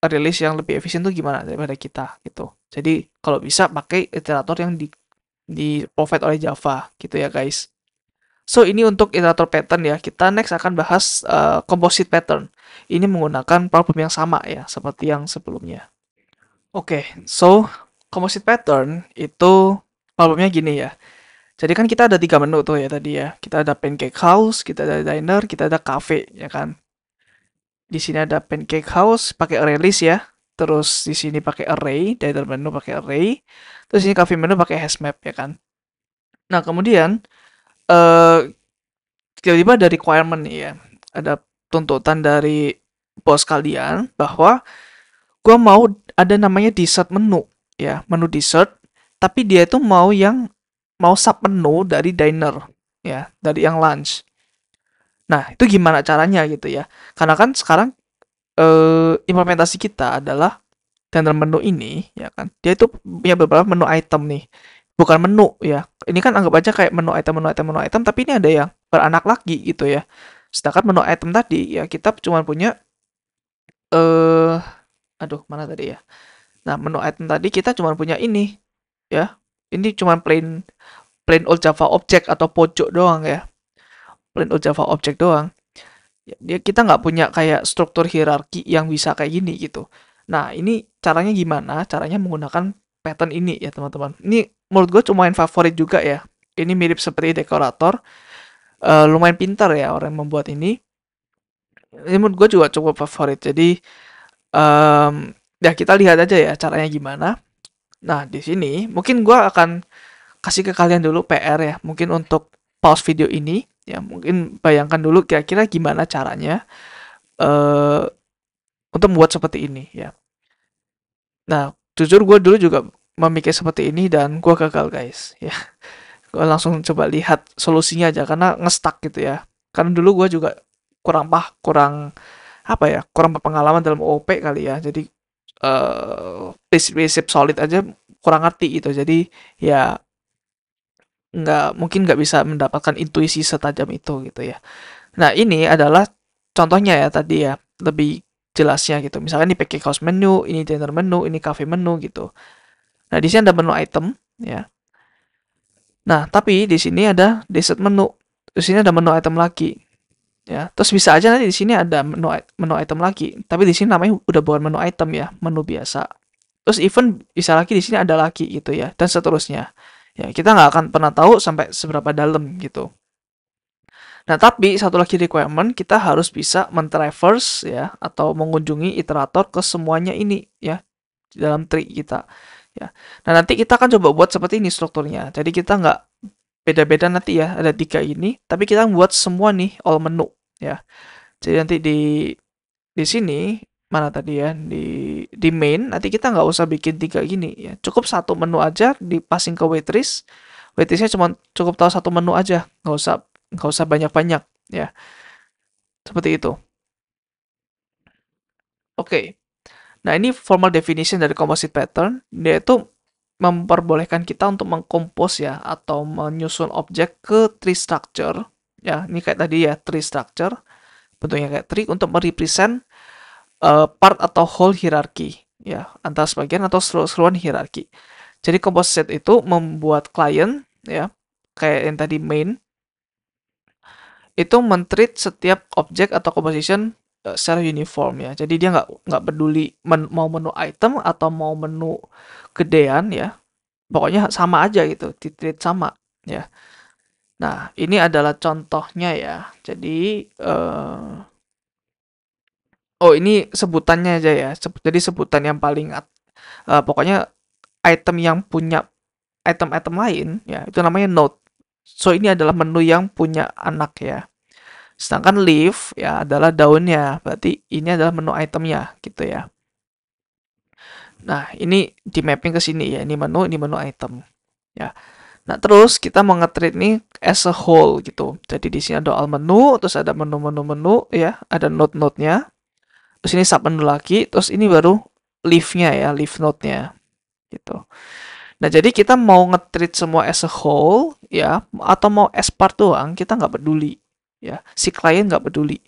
release yang lebih efisien tuh gimana daripada kita gitu. Jadi kalau bisa pakai iterator yang di provide oleh Java gitu ya guys. So ini untuk iterator pattern ya. Kita next akan bahas composite pattern. Ini menggunakan problem yang sama ya seperti yang sebelumnya. Oke, so composite pattern itu problemnya gini ya. Jadi kan kita ada 3 menu tuh ya tadi ya. Kita ada pancake house, kita ada diner, kita ada cafe ya kan. Di sini ada pancake house pakai array list ya. Terus di sini pakai array, data menu pakai array. Terus ini coffee menu pakai hash map ya kan. Nah, kemudian eh tiba-tiba ada requirement nih ya. Ada tuntutan dari bos kalian bahwa gua mau ada namanya dessert menu ya, menu dessert, tapi dia itu mau sub menu dari diner ya, dari yang lunch. Nah, itu gimana caranya gitu ya? Karena kan sekarang implementasi kita adalah diner menu ini ya kan. Dia itu punya beberapa menu item nih. Bukan menu ya. Ini kan anggap aja kayak menu item menu item menu item, tapi ini ada yang beranak lagi gitu ya. Sedangkan menu item tadi ya kita cuma punya eh aduh mana tadi ya. Nah, menu item tadi kita cuma punya ini ya. Ini cuma plain plain old Java object atau pojok doang ya. Plain old Java object doang. Ya, dia kita nggak punya kayak struktur hierarki yang bisa kayak gini gitu. Nah, ini caranya gimana? Caranya menggunakan pattern ini ya teman-teman. Ini menurut gue cuma yang favorit juga ya. Ini mirip seperti dekorator. Lumayan pintar ya orang yang membuat ini. Ini menurut gue juga cukup favorit. Jadi ya kita lihat aja ya caranya gimana. Nah, di sini mungkin gue akan kasih ke kalian dulu PR ya. Mungkin untuk pause video ini ya, mungkin bayangkan dulu kira-kira gimana caranya eh untuk membuat seperti ini ya. Nah, jujur gue dulu juga memikir seperti ini dan gue gagal guys ya. Gue langsung coba lihat solusinya aja karena ngestak gitu ya. Karena dulu gue juga kurang apa ya, kurang berpengalaman dalam OOP kali ya. Jadi prinsip-prinsip solid aja kurang ngerti gitu. Jadi ya mungkin nggak bisa mendapatkan intuisi setajam itu gitu ya. Nah, ini adalah contohnya ya tadi ya, lebih jelasnya gitu. Misalkan ini package house menu, ini dinner menu, ini cafe menu gitu. Nah, di sini ada menu item ya. Nah, tapi di sini ada dessert menu. Di sini ada menu item lagi ya. Terus bisa aja nanti di sini ada menu item lagi, tapi di sini namanya udah bukan menu item ya, menu biasa. Terus even bisa lagi di sini ada lagi gitu ya, dan seterusnya. Ya, kita nggak akan pernah tahu sampai seberapa dalam gitu. Nah, tapi satu lagi requirement, kita harus bisa men-traverse ya, atau mengunjungi iterator ke semuanya ini ya, di dalam tree kita. Ya. Nah, nanti kita akan coba buat seperti ini strukturnya. Jadi kita nggak beda-beda nanti ya, ada 3 ini, tapi kita buat semua nih all menu ya. Jadi nanti di sini mana tadi ya di main nanti kita nggak usah bikin 3 gini ya. Cukup satu menu aja dipasing ke waitress. Waitressnya cuma cukup tahu satu menu aja, nggak usah banyak-banyak ya. Seperti itu. Oke. Nah, ini formal definition dari composite pattern. Dia itu memperbolehkan kita untuk mengkompos ya atau menyusun objek ke tree structure. Ya, ini kayak tadi ya, tree structure. Bentuknya kayak tree untuk merepresent part atau whole hierarchy ya, antara sebagian atau seluruhan hierarki. Jadi composite itu membuat klien ya, kayak yang tadi main itu men-treat setiap objek atau composition secara uniform ya. Jadi dia nggak peduli mau menu item atau mau menu gedean ya. Pokoknya sama aja gitu, di-treat sama ya. Nah, ini adalah contohnya ya. Jadi oh ini sebutannya aja ya. Jadi sebutan yang paling pokoknya item yang punya item-item lain ya itu namanya node. So ini adalah menu yang punya anak ya. Sedangkan leaf ya adalah daunnya. Berarti ini adalah menu itemnya gitu ya. Nah, ini di mapping ke sini ya. Ini menu item. Ya. Nah, terus kita mau nge-treat nih as a whole gitu. Jadi di sini ada all menu, terus ada menu-menu ya, ada node-node-nya. Terus ini sub menu lagi, terus ini baru leaf-nya ya, leaf node-nya gitu. Nah, jadi kita mau nge-treat semua as a whole ya, atau mau as part doang, kita nggak peduli ya. Si klien nggak peduli.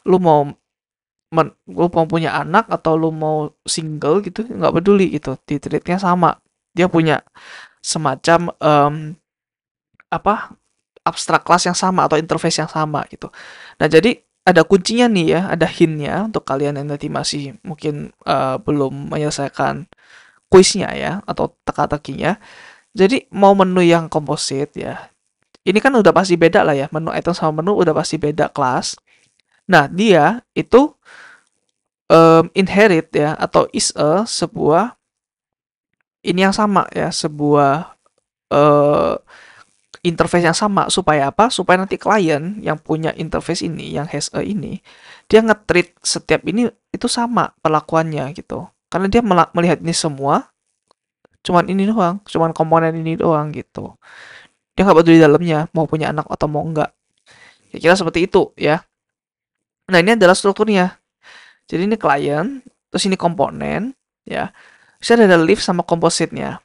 Lu lu mau punya anak atau lu mau single gitu, nggak peduli gitu. Di treatnya sama. Dia punya semacam apa abstrak kelas yang sama atau interface yang sama gitu. Nah, jadi ada kuncinya nih ya, ada hintnya untuk kalian yang nanti masih mungkin belum menyelesaikan kuisnya ya atau teka-tekinya. Jadi mau menu yang komposit ya. Ini kan udah pasti beda lah ya, menu item sama menu udah pasti beda kelas. Nah, dia itu inherit ya atau is a sebuah ini yang sama ya, sebuah eh, interface yang sama supaya apa? Supaya nanti klien yang punya interface ini, yang has a ini, dia nge-treat setiap ini itu sama perlakuannya gitu. Karena dia melihat ini semua, cuman ini doang, cuman komponen ini doang gitu. Dia nggak peduli dalamnya, mau punya anak atau mau enggak. Kira-kira seperti itu ya. Nah ini adalah strukturnya. Jadi ini klien, terus ini komponen, ya. Bisa ada lift sama kompositnya.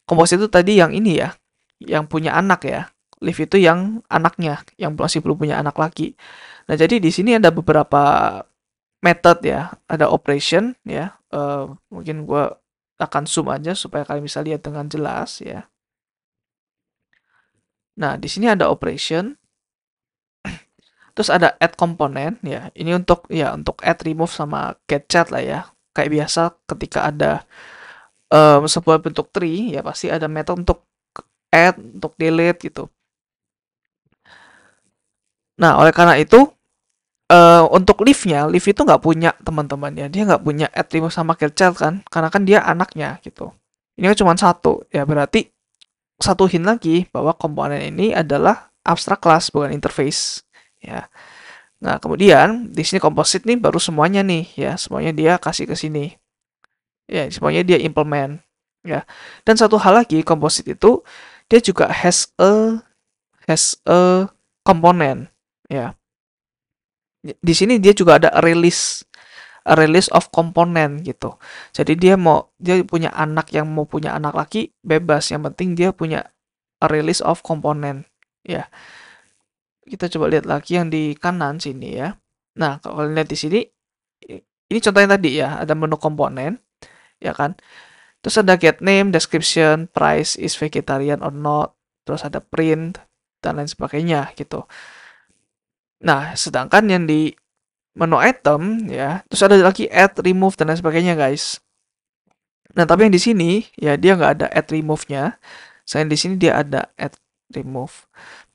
Komposit itu tadi yang ini ya, yang punya anak ya. Lift itu yang anaknya, yang masih belum punya anak lagi. Nah, jadi di sini ada beberapa method ya. Ada operation ya. Mungkin gue akan zoom aja supaya kalian bisa lihat dengan jelas ya. Nah, di sini ada operation. Terus ada add komponen ya. Ini untuk add, remove sama get chat lah ya. Kayak biasa ketika ada sebuah bentuk tree ya pasti ada method untuk add, untuk delete gitu. Nah, oleh karena itu untuk live-nya, live itu nggak punya teman-teman ya. Dia nggak punya add, remove sama get chat kan, karena kan dia anaknya gitu. Ini kan cuma satu ya, berarti satu hint lagi bahwa komponen ini adalah abstract class bukan interface ya. Nah, kemudian di sini composite nih baru semuanya nih ya, semuanya dia kasih ke sini. Ya, semuanya dia implement ya. Dan satu hal lagi, composite itu dia juga has a komponen ya. Di sini dia juga ada a release of komponen gitu. Jadi dia punya anak yang mau punya anak lagi bebas, yang penting dia punya a release of komponen ya. Kita coba lihat lagi yang di kanan sini ya. Nah, kalau kalian lihat di sini, ini contohnya tadi ya, ada menu komponen, ya kan? Terus ada get name, description, price is vegetarian or not, terus ada print, dan lain sebagainya gitu. Nah, sedangkan yang di menu item ya, terus ada lagi add, remove, dan lain sebagainya guys. Nah, tapi yang di sini ya dia nggak ada add remove-nya. Selain di sini dia ada add remove.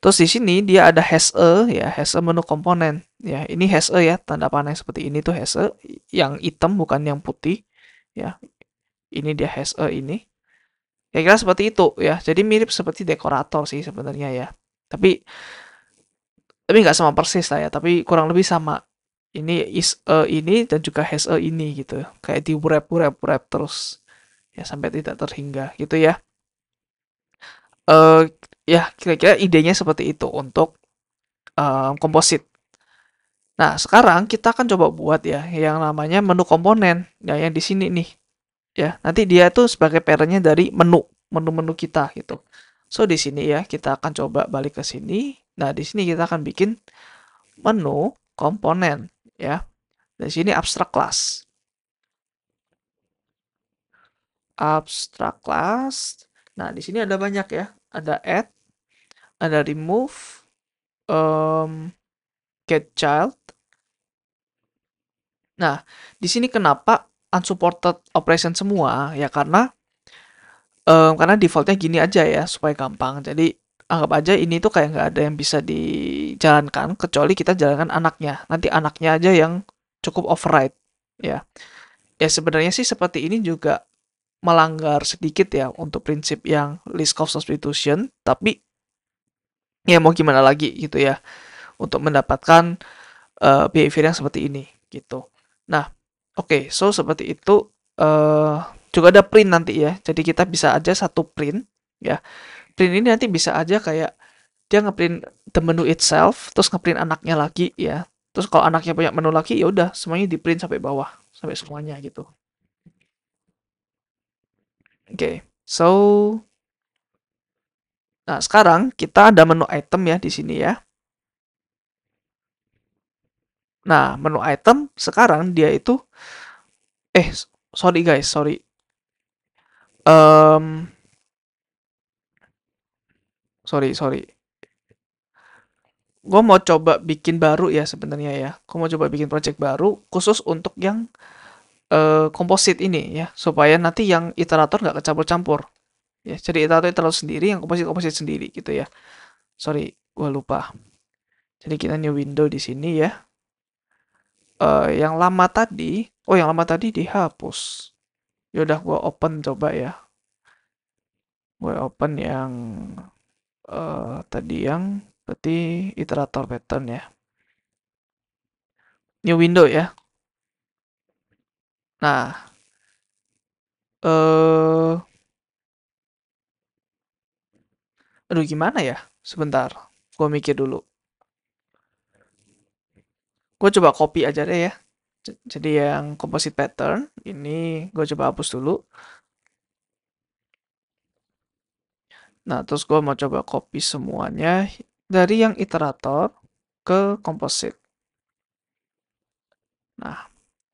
Terus di sini dia ada has a menu komponen. Ya, ini has a ya, tanda panah seperti ini tuh has a yang hitam bukan yang putih. Ya, ini dia has a ini. Ya kira seperti itu ya. Jadi mirip seperti dekorator sih sebenarnya ya. Tapi nggak sama persis lah ya, tapi kurang lebih sama. Ini is a ini dan juga has a ini gitu. Kayak di wrap terus ya sampai tidak terhingga gitu ya. eh ya kira-kira idenya seperti itu untuk komposit. Nah, sekarang kita akan coba buat ya yang namanya menu komponen. Ya, yang di sini nih. Ya, nanti dia tuh sebagai parentnya dari menu-menu kita gitu. So, di sini ya kita akan coba balik ke sini. Nah, di sini kita akan bikin menu komponen ya. Di sini abstract class. Abstract class. Nah, di sini ada banyak ya. Ada add, ada remove, get child. Nah, di sini kenapa unsupported operation semua? Ya karena defaultnya gini aja ya supaya gampang. Jadi anggap aja ini tuh kayak nggak ada yang bisa dijalankan kecuali kita jalankan anaknya. Nanti anaknya aja yang cukup override ya. Ya sebenarnya sih seperti ini juga melanggar sedikit ya untuk prinsip yang least cost substitution, tapi ya mau gimana lagi gitu ya untuk mendapatkan behavior yang seperti ini gitu. Nah, oke, so seperti itu uh, juga ada print nanti ya. Jadi kita bisa aja satu print ya. Print ini nanti bisa aja kayak dia ngeprint the menu itself, terus ngeprint anaknya lagi ya. Terus kalau anaknya punya menu lagi ya udah semuanya di print sampai bawah, sampai semuanya gitu. Oke, so nah sekarang kita ada menu item ya di sini ya. Nah, menu item sekarang dia itu sorry guys, sorry. Um, sorry. Gue mau coba bikin baru ya sebenarnya ya. Gue mau coba bikin project baru khusus untuk yang komposit ini ya, supaya nanti yang iterator nggak kecampur-campur. Ya, jadi iterator sendiri, yang komposit sendiri gitu ya. Sorry, gue lupa. Jadi kita new window di sini ya. Yang lama tadi Oh, yang lama tadi dihapus. Yaudah, gue open coba ya. Gue open yang tadi yang berarti iterator pattern ya. New window ya. Nah, eh aduh gimana ya? Sebentar. Gue mikir dulu. Gue coba copy aja deh ya. Jadi yang composite pattern ini gue coba hapus dulu. Nah, terus gue mau coba copy semuanya dari yang iterator ke composite. Nah,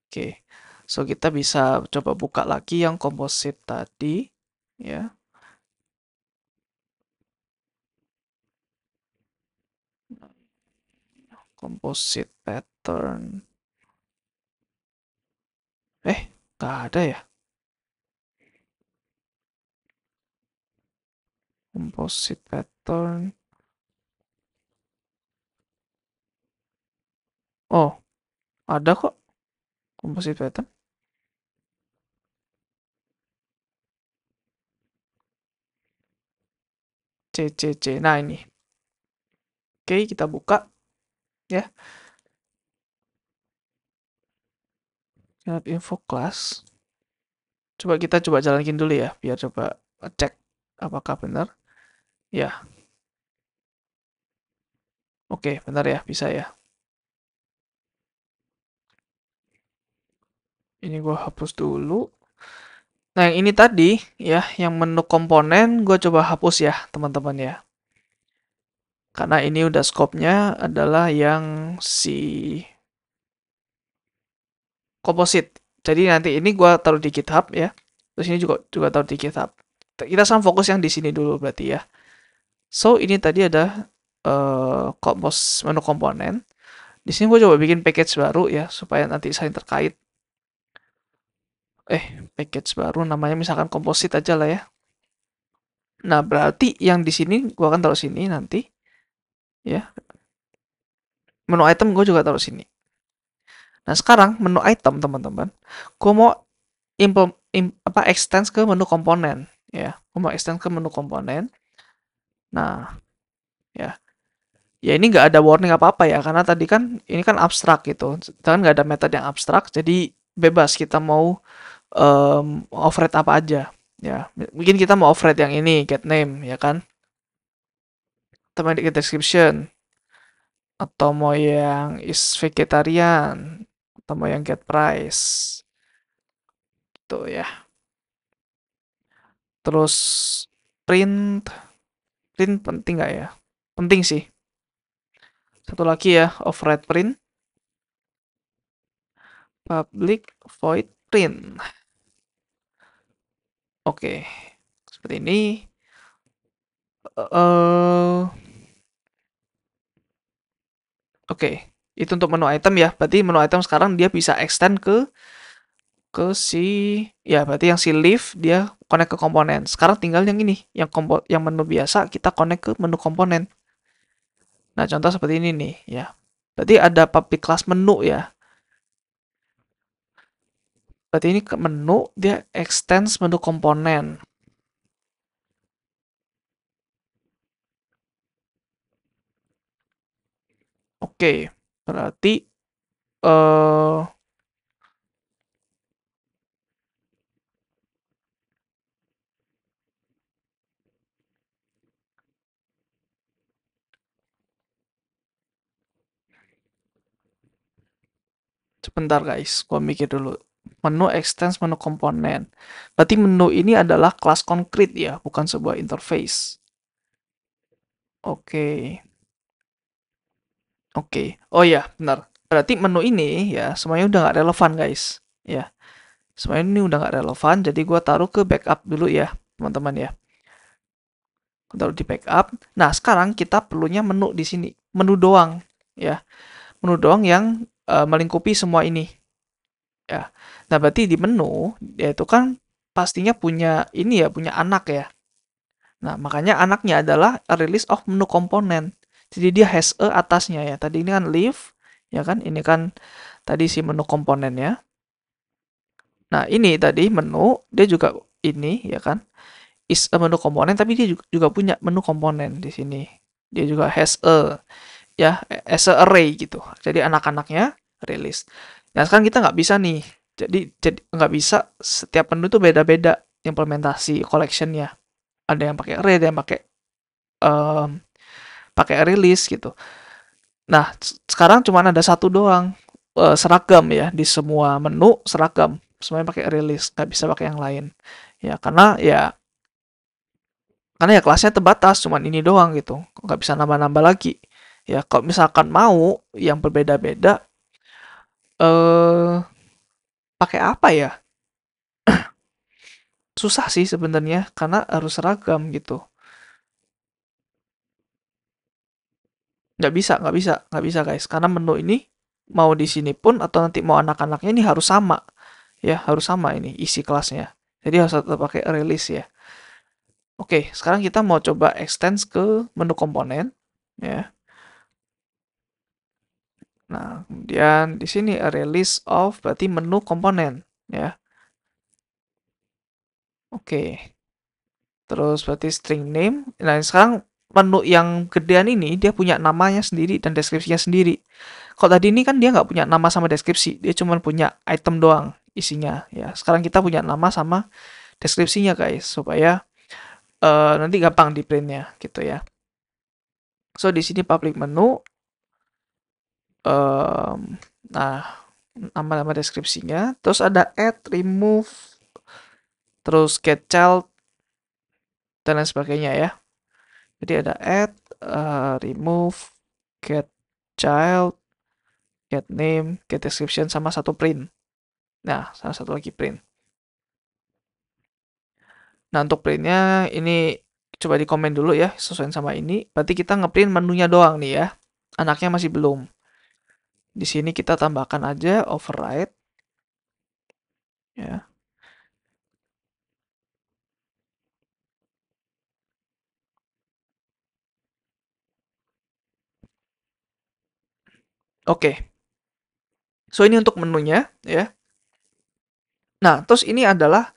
oke. So, kita bisa coba buka lagi yang composite tadi. Ya, composite pattern. Nggak ada ya? Composite pattern. Oh, ada kok composite pattern. C, C, C. Nah, ini. Oke, kita buka ya. Lihat info class. Coba kita coba jalanin dulu ya, biar coba cek apakah benar. Ya, oke, benar ya, bisa ya. Ini gue hapus dulu. Nah, yang ini tadi ya, yang menu komponen gue coba hapus ya, teman-teman ya. Karena ini udah scope-nya adalah yang si composite. Jadi nanti ini gue taruh di GitHub ya. Terus ini juga taruh di GitHub. Kita sama fokus yang di sini dulu berarti ya. So, ini tadi ada menu komponen. Di sini gue coba bikin package baru ya, supaya nanti saling terkait. Package baru namanya misalkan composite aja lah ya. Nah, berarti yang di sini gue akan taruh sini nanti. Ya, menu item gue juga taruh sini. Nah, sekarang menu item teman-teman, gue mau extend ke menu komponen ya. Gue mau extend ke menu komponen. Nah, ya. Ya ini nggak ada warning apa-apa ya, karena tadi kan ini kan abstrak gitu. Kan nggak ada metode yang abstrak, jadi bebas kita mau override apa aja. Ya, mungkin kita mau override yang ini, get name, ya kan? Atau mau get description, atau mau yang is vegetarian, atau mau yang get price. Tuh ya. Terus print, print penting nggak ya? Penting sih. Satu lagi ya, override print, public void print. Oke, seperti ini. Oke, itu untuk menu item ya. Berarti menu item sekarang dia bisa extend ke si ya berarti yang si leaf dia connect ke komponen. Sekarang tinggal yang ini, yang menu biasa kita connect ke menu komponen. Nah, contoh seperti ini nih ya. Berarti ada public class menu ya. Berarti ini ke menu dia extends menu komponen. Oke, berarti sebentar guys, gua mikir dulu. Menu extends menu komponen. Berarti menu ini adalah kelas konkret ya, bukan sebuah interface. Oke. Oke. Oh ya, benar. Berarti menu ini ya semuanya udah nggak relevan guys. Ya, semuanya ini udah nggak relevan. Jadi gua taruh ke backup dulu ya, teman-teman ya. Gua taruh di backup. Nah, sekarang kita perlunya menu di sini. Menu doang ya. Menu doang yang melingkupi semua ini. Ya. Nah, berarti di menu ya itu kan pastinya punya ini ya, punya anak ya. Nah, makanya anaknya adalah a release of menu komponen. Jadi dia has a atasnya ya. Tadi ini kan leave, ya kan? Ini kan tadi si menu komponennya. Nah, ini tadi menu, dia juga ini, ya kan, is a menu komponen, tapi dia juga punya menu komponen di sini. Dia juga has a, ya, as a array gitu. Jadi anak-anaknya release. Nah, sekarang kita nggak bisa nih. Jadi nggak bisa setiap menu itu beda-beda implementasi collectionnya. Ada yang pakai array, ada yang em, pakai release gitu. Nah, sekarang cuma ada satu doang, seragam ya, di semua menu seragam, semuanya pakai release, nggak bisa pakai yang lain. Ya, karena ya kelasnya terbatas, cuman ini doang gitu, nggak bisa nambah-nambah lagi. Ya, kalau misalkan mau yang berbeda-beda, eh pakai apa ya? Susah sih sebenarnya, karena harus seragam gitu. Nggak bisa guys, karena menu ini mau di sini pun atau nanti mau anak-anaknya ini harus sama. Ya, harus sama ini isi kelasnya. Jadi harus tetap pakai release ya. Oke, sekarang kita mau coba extend ke menu komponen ya. Nah, kemudian di sini a release of berarti menu komponen ya. Oke. Terus berarti string name. Nah, sekarang menu yang gedean ini dia punya namanya sendiri dan deskripsinya sendiri. Kalau tadi ini kan dia nggak punya nama sama deskripsi, dia cuma punya item doang isinya ya. Sekarang kita punya nama sama deskripsinya guys, supaya nanti gampang di printnya gitu ya. So di sini public menu, nah nama-nama deskripsinya, terus ada add, remove, terus get child dan lain sebagainya ya. Jadi ada add, remove, get child, get name, get description, sama satu print. Nah, sama satu lagi print. Nah, untuk printnya ini coba di komen dulu ya, sesuaiin sama ini. Berarti kita ngeprint menunya doang nih ya. Anaknya masih belum. Di sini kita tambahkan aja override ya. Oke. So ini untuk menunya ya. Nah, terus ini adalah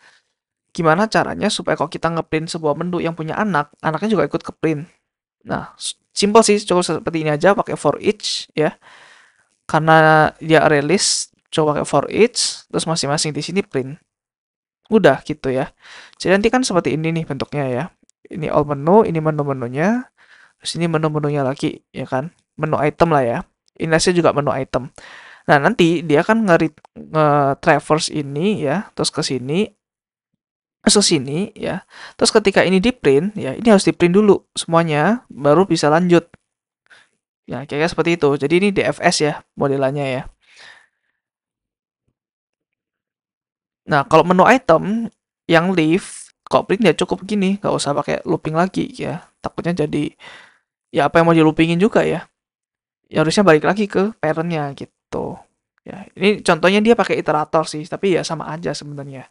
gimana caranya supaya kalau kita ngeprint sebuah menu yang punya anak, anaknya juga ikut ke print. Nah, simple sih, coba seperti ini aja pakai for each ya. Karena dia release, coba pakai for each, terus masing-masing di sini print. Udah gitu ya. Jadi nanti kan seperti ini nih bentuknya ya. Ini all menu, ini menu-menunya, terus ini menu-menunya lagi, ya kan? Menu item lah ya. Indexnya juga menu item. Nah, nanti dia kan nge-traverse ini ya, terus ke sini, terus ke sini ya. Terus ketika ini di print, ya ini harus di print dulu semuanya, baru bisa lanjut. Ya, kayaknya seperti itu. Jadi ini DFS ya modelannya ya. Nah, kalau menu item yang leave, kok print ya cukup gini, nggak usah pakai looping lagi ya. Takutnya jadi ya apa yang mau di loopingin juga ya. Ya harusnya balik lagi ke parentnya gitu. Ya, ini contohnya dia pakai iterator sih, tapi ya sama aja sebenarnya.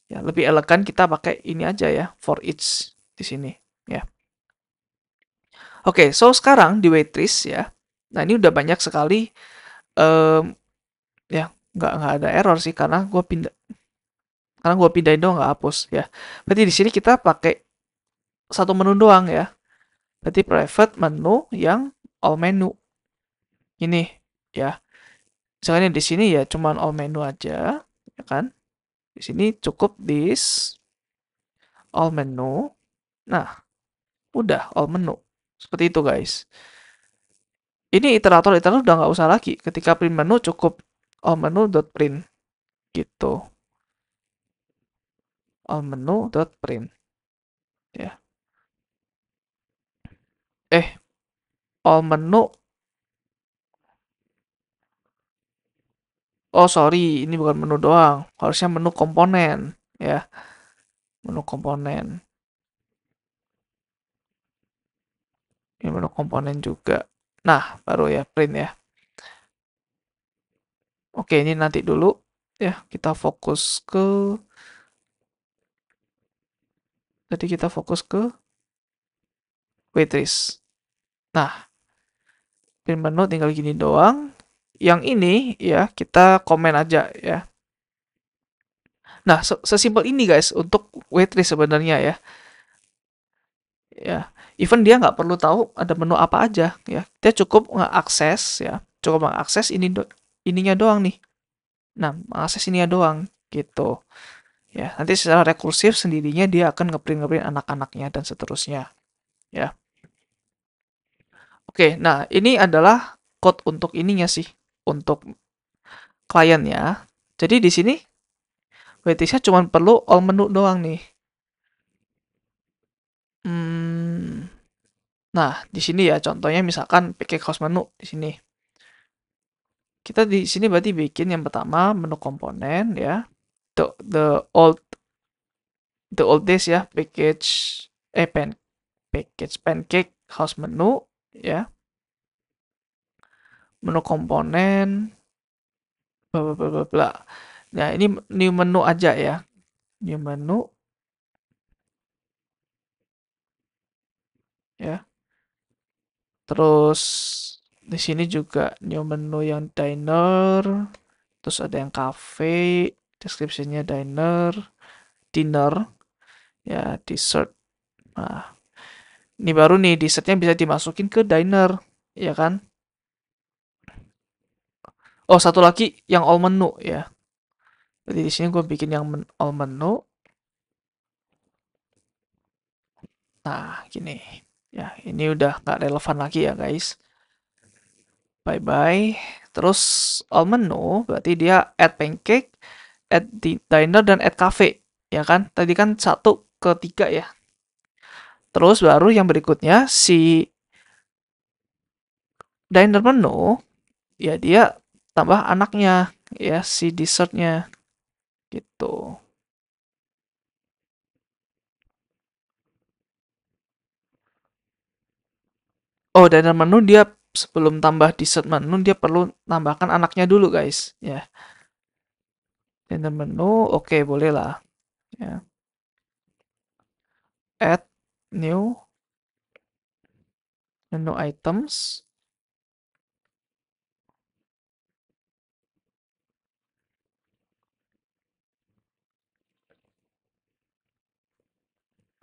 Ya, lebih elegan kita pakai ini aja ya, for each di sini ya. Oke, so sekarang di waitress ya. Nah, ini udah banyak sekali em, ya nggak ada error sih karena gua pindahin doang nggak hapus ya. Berarti di sini kita pakai satu menu doang ya. Berarti private menu yang all menu ini ya. Misalnya di sini ya cuman all menu aja, ya kan? Di sini cukup this all menu. Nah, udah all menu. Seperti itu guys. Ini iterator udah nggak usah lagi. Ketika print menu cukup all menu dot print gitu. All menu dot print ya. All menu. Oh sorry, ini bukan menu doang. Harusnya menu komponen ya. Menu komponen. Ini menu komponen juga. Nah, baru ya print ya. Oke, ini nanti dulu ya. Kita fokus ke Tadi kita fokus ke waitress. Nah, print menu tinggal gini doang. Yang ini ya kita komen aja ya. Nah, sesimpel ini guys untuk waitress sebenarnya ya. Ya, even dia nggak perlu tahu ada menu apa aja ya. Dia cukup ngeakses ya, cukup mengakses ininya doang nih. Nah, mengakses ininya doang gitu. Ya, nanti secara rekursif sendirinya dia akan ngeprint anak-anaknya dan seterusnya. Ya. Oke, nah ini adalah code untuk ininya sih, untuk kliennya. Jadi di sini waitressnya cuma perlu all menu doang nih. Hmm, nah, di sini ya contohnya misalkan pakai house menu di sini. Kita di sini berarti bikin yang pertama menu komponen ya. The old days ya package eh pen package pancake house menu ya. Menu komponen bla bla bla bla bla. Nah, ini new menu aja ya. New menu ya. Terus di sini juga new menu yang diner, terus ada yang cafe, deskripsinya dinner, ya dessert. Nah, ini baru nih dessertnya bisa dimasukin ke diner, ya kan? Oh, satu lagi yang all menu ya. Jadi di sini gue bikin yang all menu. Nah, gini. Ya, ini udah nggak relevan lagi ya guys. Bye bye. Terus all menu berarti dia add pancake, add di diner dan add cafe, ya kan? Tadi kan satu ke tiga ya. Terus baru yang berikutnya si diner menu ya dia tambah anaknya ya si dessertnya gitu. Oh, diner menu dia sebelum tambah dessert menu dia perlu tambahkan anaknya dulu guys ya. Diner menu oke boleh lah ya. Add new menu items.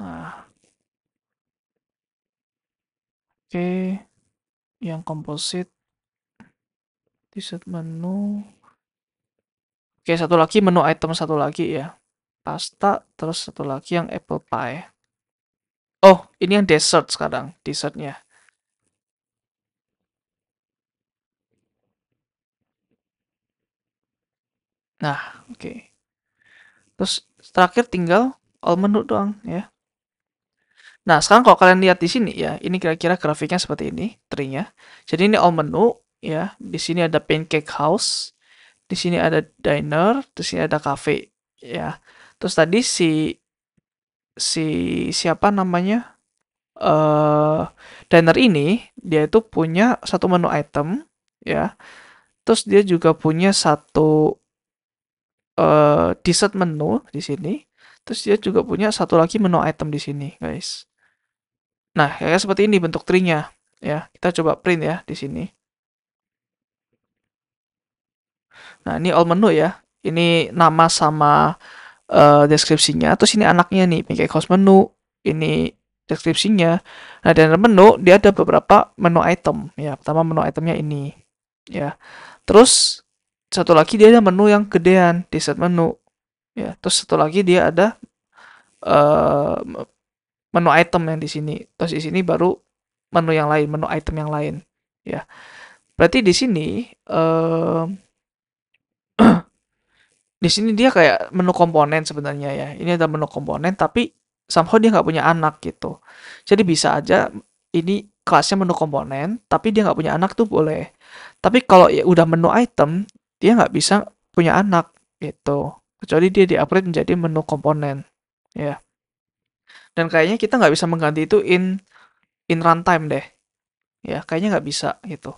Nah, oke yang composite dessert menu. Oke, satu lagi menu item satu lagi ya. Pasta, terus satu lagi yang apple pie. Oh, ini yang dessert sekarang, dessertnya. Nah, oke. Terus terakhir tinggal all menu doang ya. Nah, sekarang kalau kalian lihat di sini ya, ini kira-kira grafiknya seperti ini, tree-nya. Jadi ini all menu ya. Di sini ada pancake house, di sini ada diner, di sini ada cafe ya. Terus tadi si si siapa namanya? eh diner ini dia itu punya satu menu item ya. Terus dia juga punya satu dessert menu di sini. Terus dia juga punya satu lagi menu item di sini, guys. Nah, kayak seperti ini bentuk tree-nya ya. Kita coba print ya di sini. Nah, ini all menu ya. Ini nama sama deskripsinya. Terus ini anaknya nih, pancake house menu. Ini deskripsinya. Nah, dan menu dia ada beberapa menu item ya. Pertama menu itemnya ini ya. Terus satu lagi dia ada menu yang gedean, dessert menu ya. Terus satu lagi dia ada eh, menu item yang di sini. Terus di sini baru menu yang lain, menu item yang lain ya. Berarti di sini di sini dia kayak menu komponen sebenarnya ya. Ini ada menu komponen tapi somehow dia nggak punya anak gitu. Jadi bisa aja ini kelasnya menu komponen tapi dia nggak punya anak tuh boleh. Tapi kalau ya udah menu item dia nggak bisa punya anak gitu. Kecuali dia di-upgrade menjadi menu komponen ya. Dan kayaknya kita nggak bisa mengganti itu in runtime deh. Ya, kayaknya nggak bisa gitu.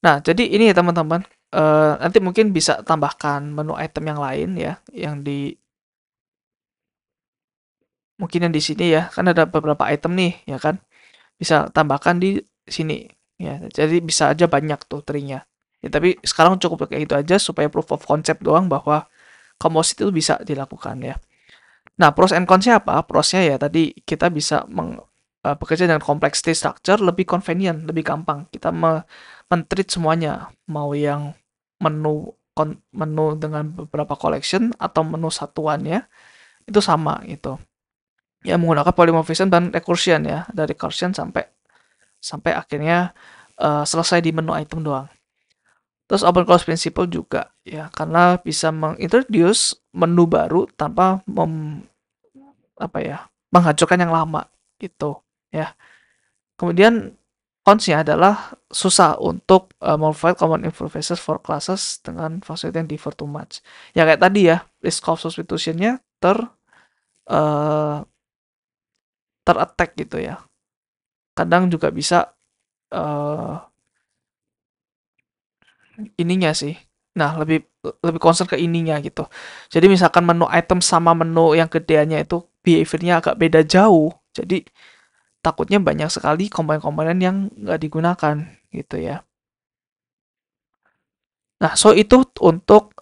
Nah, jadi ini ya teman-teman. Nanti mungkin bisa tambahkan menu item yang lain ya, yang di mungkin yang di sini ya, kan ada beberapa item nih, ya kan? Bisa tambahkan di sini ya. Jadi bisa aja banyak tuh tree-nya. Ya, tapi sekarang cukup kayak itu aja supaya proof of concept doang bahwa composite itu bisa dilakukan ya. Nah, pros and cons-nya apa? Pros-nya ya tadi kita bisa bekerja dengan complexity structure lebih convenient, lebih gampang. Kita men-treat semuanya, mau yang menu dengan beberapa collection atau menu satuannya itu sama gitu. Ya menggunakan polymorphism dan recursion ya, dari recursion sampai sampai akhirnya selesai di menu item doang. Terus open close principle juga ya, karena bisa mengintroduce menu baru tanpa apa ya, menghancurkan yang lama gitu ya. Kemudian cons-nya adalah susah untuk modify common interfaces for classes dengan facility yang differ too much. Ya kayak tadi ya, risk of substitution-nya uh, ter-attack gitu ya. Kadang juga bisa uh, ininya sih. Nah, lebih lebih concern ke ininya gitu. Jadi misalkan menu item sama menu yang gedeannya itu behavior-nya agak beda jauh. Jadi takutnya banyak sekali komponen-komponen yang nggak digunakan gitu ya. Nah, so itu untuk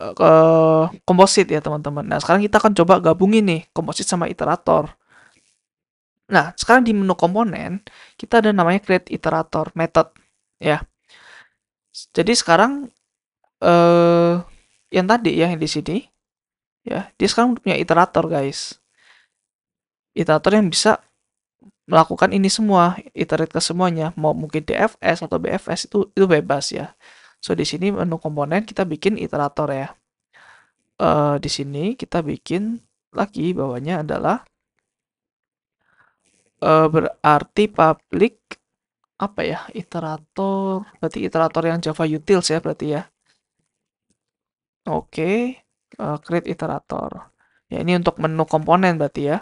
komposit ya teman-teman. Nah, sekarang kita akan coba gabungin nih komposit sama iterator. Nah, sekarang di menu komponen kita ada namanya create iterator method ya. Jadi sekarang eh yang tadi ya yang di sini ya, dia sekarang punya iterator guys. Iterator yang bisa melakukan ini semua, iterate ke semuanya, mau mungkin DFS atau BFS itu bebas ya. So di sini menu komponen kita bikin iterator ya. Di sini kita bikin lagi bawahnya adalah berarti public apa ya, iterator, berarti iterator yang Java utils ya berarti ya. Oke, create iterator. Ya ini untuk menu komponen berarti ya,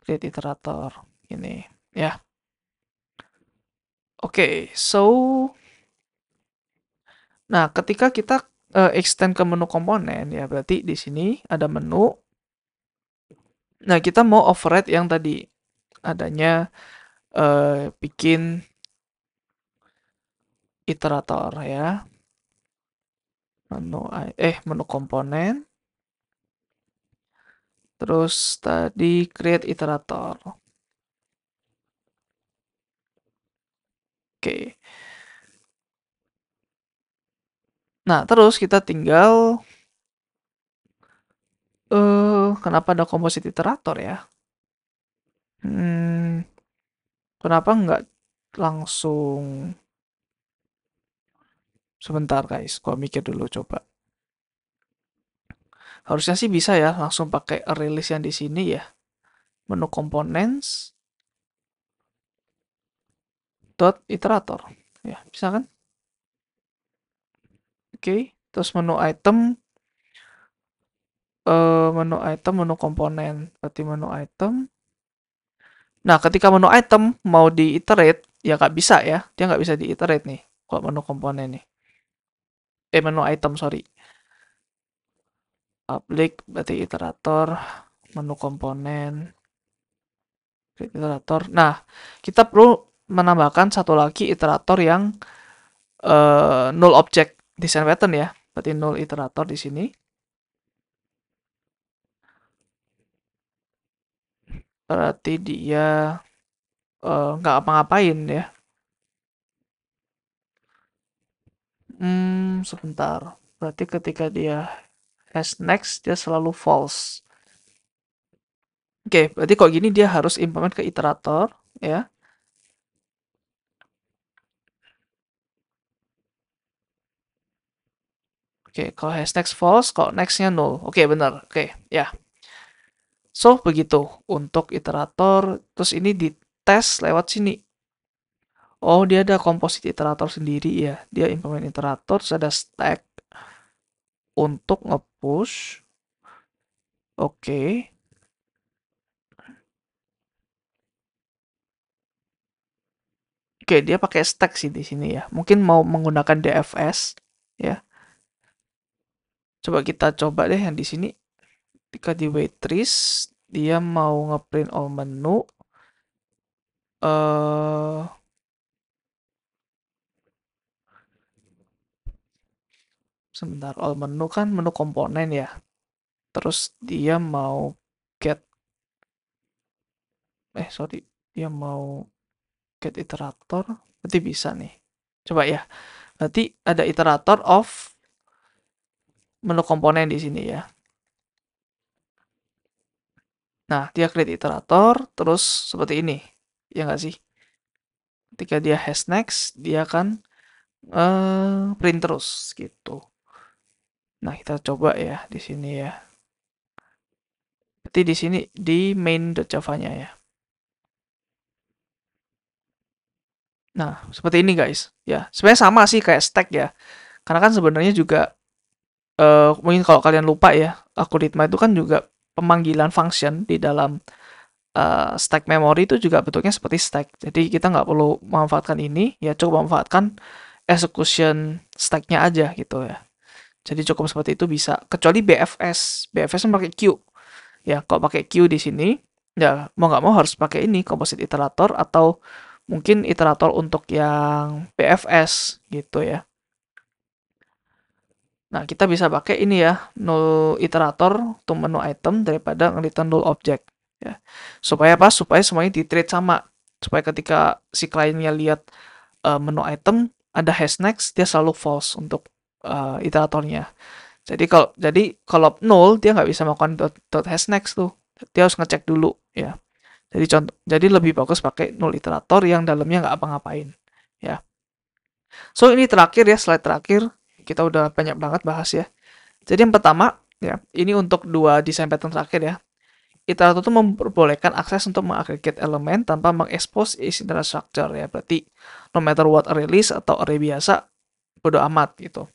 create iterator ini ya. Oke, so nah ketika kita extend ke menu komponen ya berarti di sini ada menu. Nah kita mau override yang tadi adanya bikin iterator ya. Menu komponen. Terus tadi create iterator. Oke. Nah, terus kita tinggal kenapa ada composite iterator ya? Hmm, kenapa nggak langsung sebentar guys, gua mikir dulu coba. Harusnya sih bisa ya langsung pakai release yang di sini ya. Menu components dot iterator. Ya, bisa kan? Oke. Terus menu komponen. Berarti menu item. Nah, ketika menu item mau diiterate, ya nggak bisa ya. Dia nggak bisa diiterate nih. Kalau menu komponen nih. Menu item, sorry. Public berarti iterator. Menu komponen. Iterator. Nah, kita perlu menambahkan satu lagi iterator yang null object design pattern ya. Berarti null iterator di sini. Berarti dia nggak apa-ngapain ya. Sebentar. Berarti ketika dia has next, dia selalu false. Oke, berarti kok gini dia harus implement ke iterator, ya. Oke, kalau has next false, kalau nextnya null. Oke, benar. Oke, ya. So, begitu untuk iterator. Terus ini dites lewat sini. Oh, dia ada composite iterator sendiri ya. Dia implement iterator, terus ada stack untuk nge-push. Oke. Oke, dia pakai stack sih di sini ya. Mungkin mau menggunakan DFS ya. Coba deh yang di sini. Ketika di waitress, dia mau ngeprint all menu. eh sebentar, all menu kan menu komponen ya. Terus dia mau get, sorry, dia mau get iterator, berarti bisa nih. Coba ya, berarti ada iterator of menu komponen di sini ya. Nah, dia create iterator, terus seperti ini, ya nggak sih? Ketika dia has next, dia akan print terus gitu. Nah, kita coba ya di sini ya. Berarti di sini di main.java-nya ya. Nah, seperti ini guys. Ya, sebenarnya sama sih kayak stack ya. Karena kan sebenarnya juga mungkin kalau kalian lupa ya, algoritma itu kan juga pemanggilan function di dalam stack memory itu juga bentuknya seperti stack. Jadi kita nggak perlu memanfaatkan ini, ya cukup memanfaatkan execution stack-nya aja gitu ya. Jadi cukup seperti itu bisa. Kecuali BFS. BFS kan pakai queue. Ya, kalau pakai queue di sini, ya mau nggak mau harus pakai ini, composite iterator atau mungkin iterator untuk yang BFS gitu ya. Nah, kita bisa pakai ini ya, null iterator untuk menu item daripada return null object. Ya. Supaya apa? Supaya semuanya di-treat sama. Supaya ketika si kliennya lihat menu item, ada hash next, dia selalu false untuk iteratornya. Jadi kalau null, dia nggak bisa melakukan dot hash next tuh. Dia harus ngecek dulu ya. Jadi lebih bagus pakai null iterator yang dalamnya nggak apa-ngapain. Ya. So ini terakhir ya, slide terakhir. Kita udah banyak banget bahas ya. Jadi yang pertama, ya, ini untuk dua desain pattern terakhir ya. Iterator itu memperbolehkan akses untuk mengagregate elemen tanpa mengekspos isi data structure ya. Berarti no matter what array list atau array biasa, bodo amat gitu.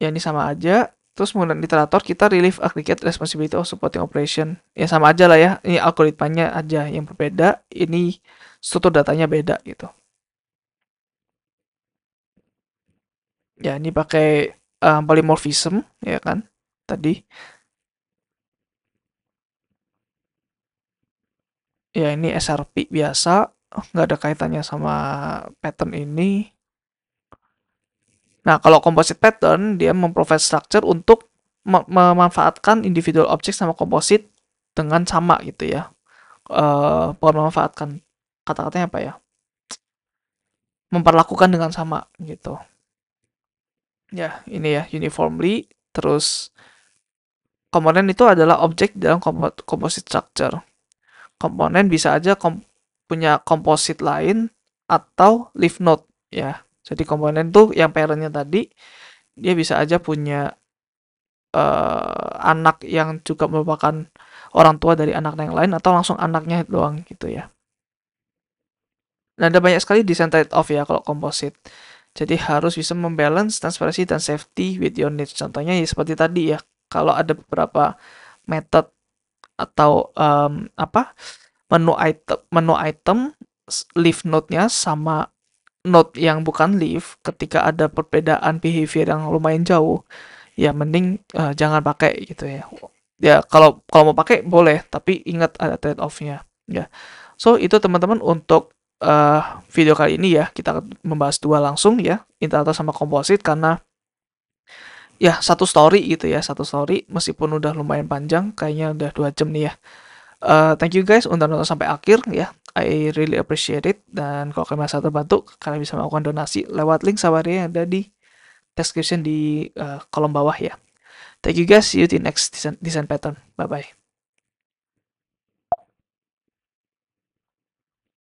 Ya ini sama aja. Terus menggunakan iterator kita relieve aggregate responsibility of supporting operation. Ya sama aja lah ya. Ini algoritmanya aja yang berbeda. Ini struktur datanya beda gitu. Ya ini pakai polymorphism ya kan tadi. Ya ini SRP biasa, nggak ada kaitannya sama pattern ini. Nah kalau composite pattern dia memprovide structure untuk memanfaatkan individual object sama composite dengan sama gitu ya. Bukan memanfaatkan, kata-katanya apa ya? Memperlakukan dengan sama gitu. Ya ini ya uniformly. Terus komponen itu adalah objek dalam composite structure. Komponen bisa aja punya composite lain atau leaf node ya. Jadi komponen tuh yang parentnya tadi dia bisa aja punya anak yang juga merupakan orang tua dari anak yang lain atau langsung anaknya doang gitu ya. Dan ada banyak sekali design trade-off ya kalau composite. Jadi harus bisa membalance transparency dan safety with your needs. Contohnya ya seperti tadi ya. Kalau ada beberapa method atau menu item leaf node-nya sama node yang bukan leaf, ketika ada perbedaan behavior yang lumayan jauh, ya mending jangan pakai gitu ya. Ya kalau mau pakai boleh, tapi ingat ada trade off-nya ya. So itu teman-teman untuk video kali ini ya, kita membahas dua langsung ya, iterator sama composite, karena ya satu story gitu ya, satu story meskipun udah lumayan panjang, kayaknya udah 2 jam nih ya. Thank you guys udah nonton sampai akhir ya. I really appreciate it. Dan kalau kalian merasa terbantu, kalian bisa melakukan donasi lewat link sawarnya yang ada di description di kolom bawah ya. Thank you guys. See you di next design pattern. Bye bye.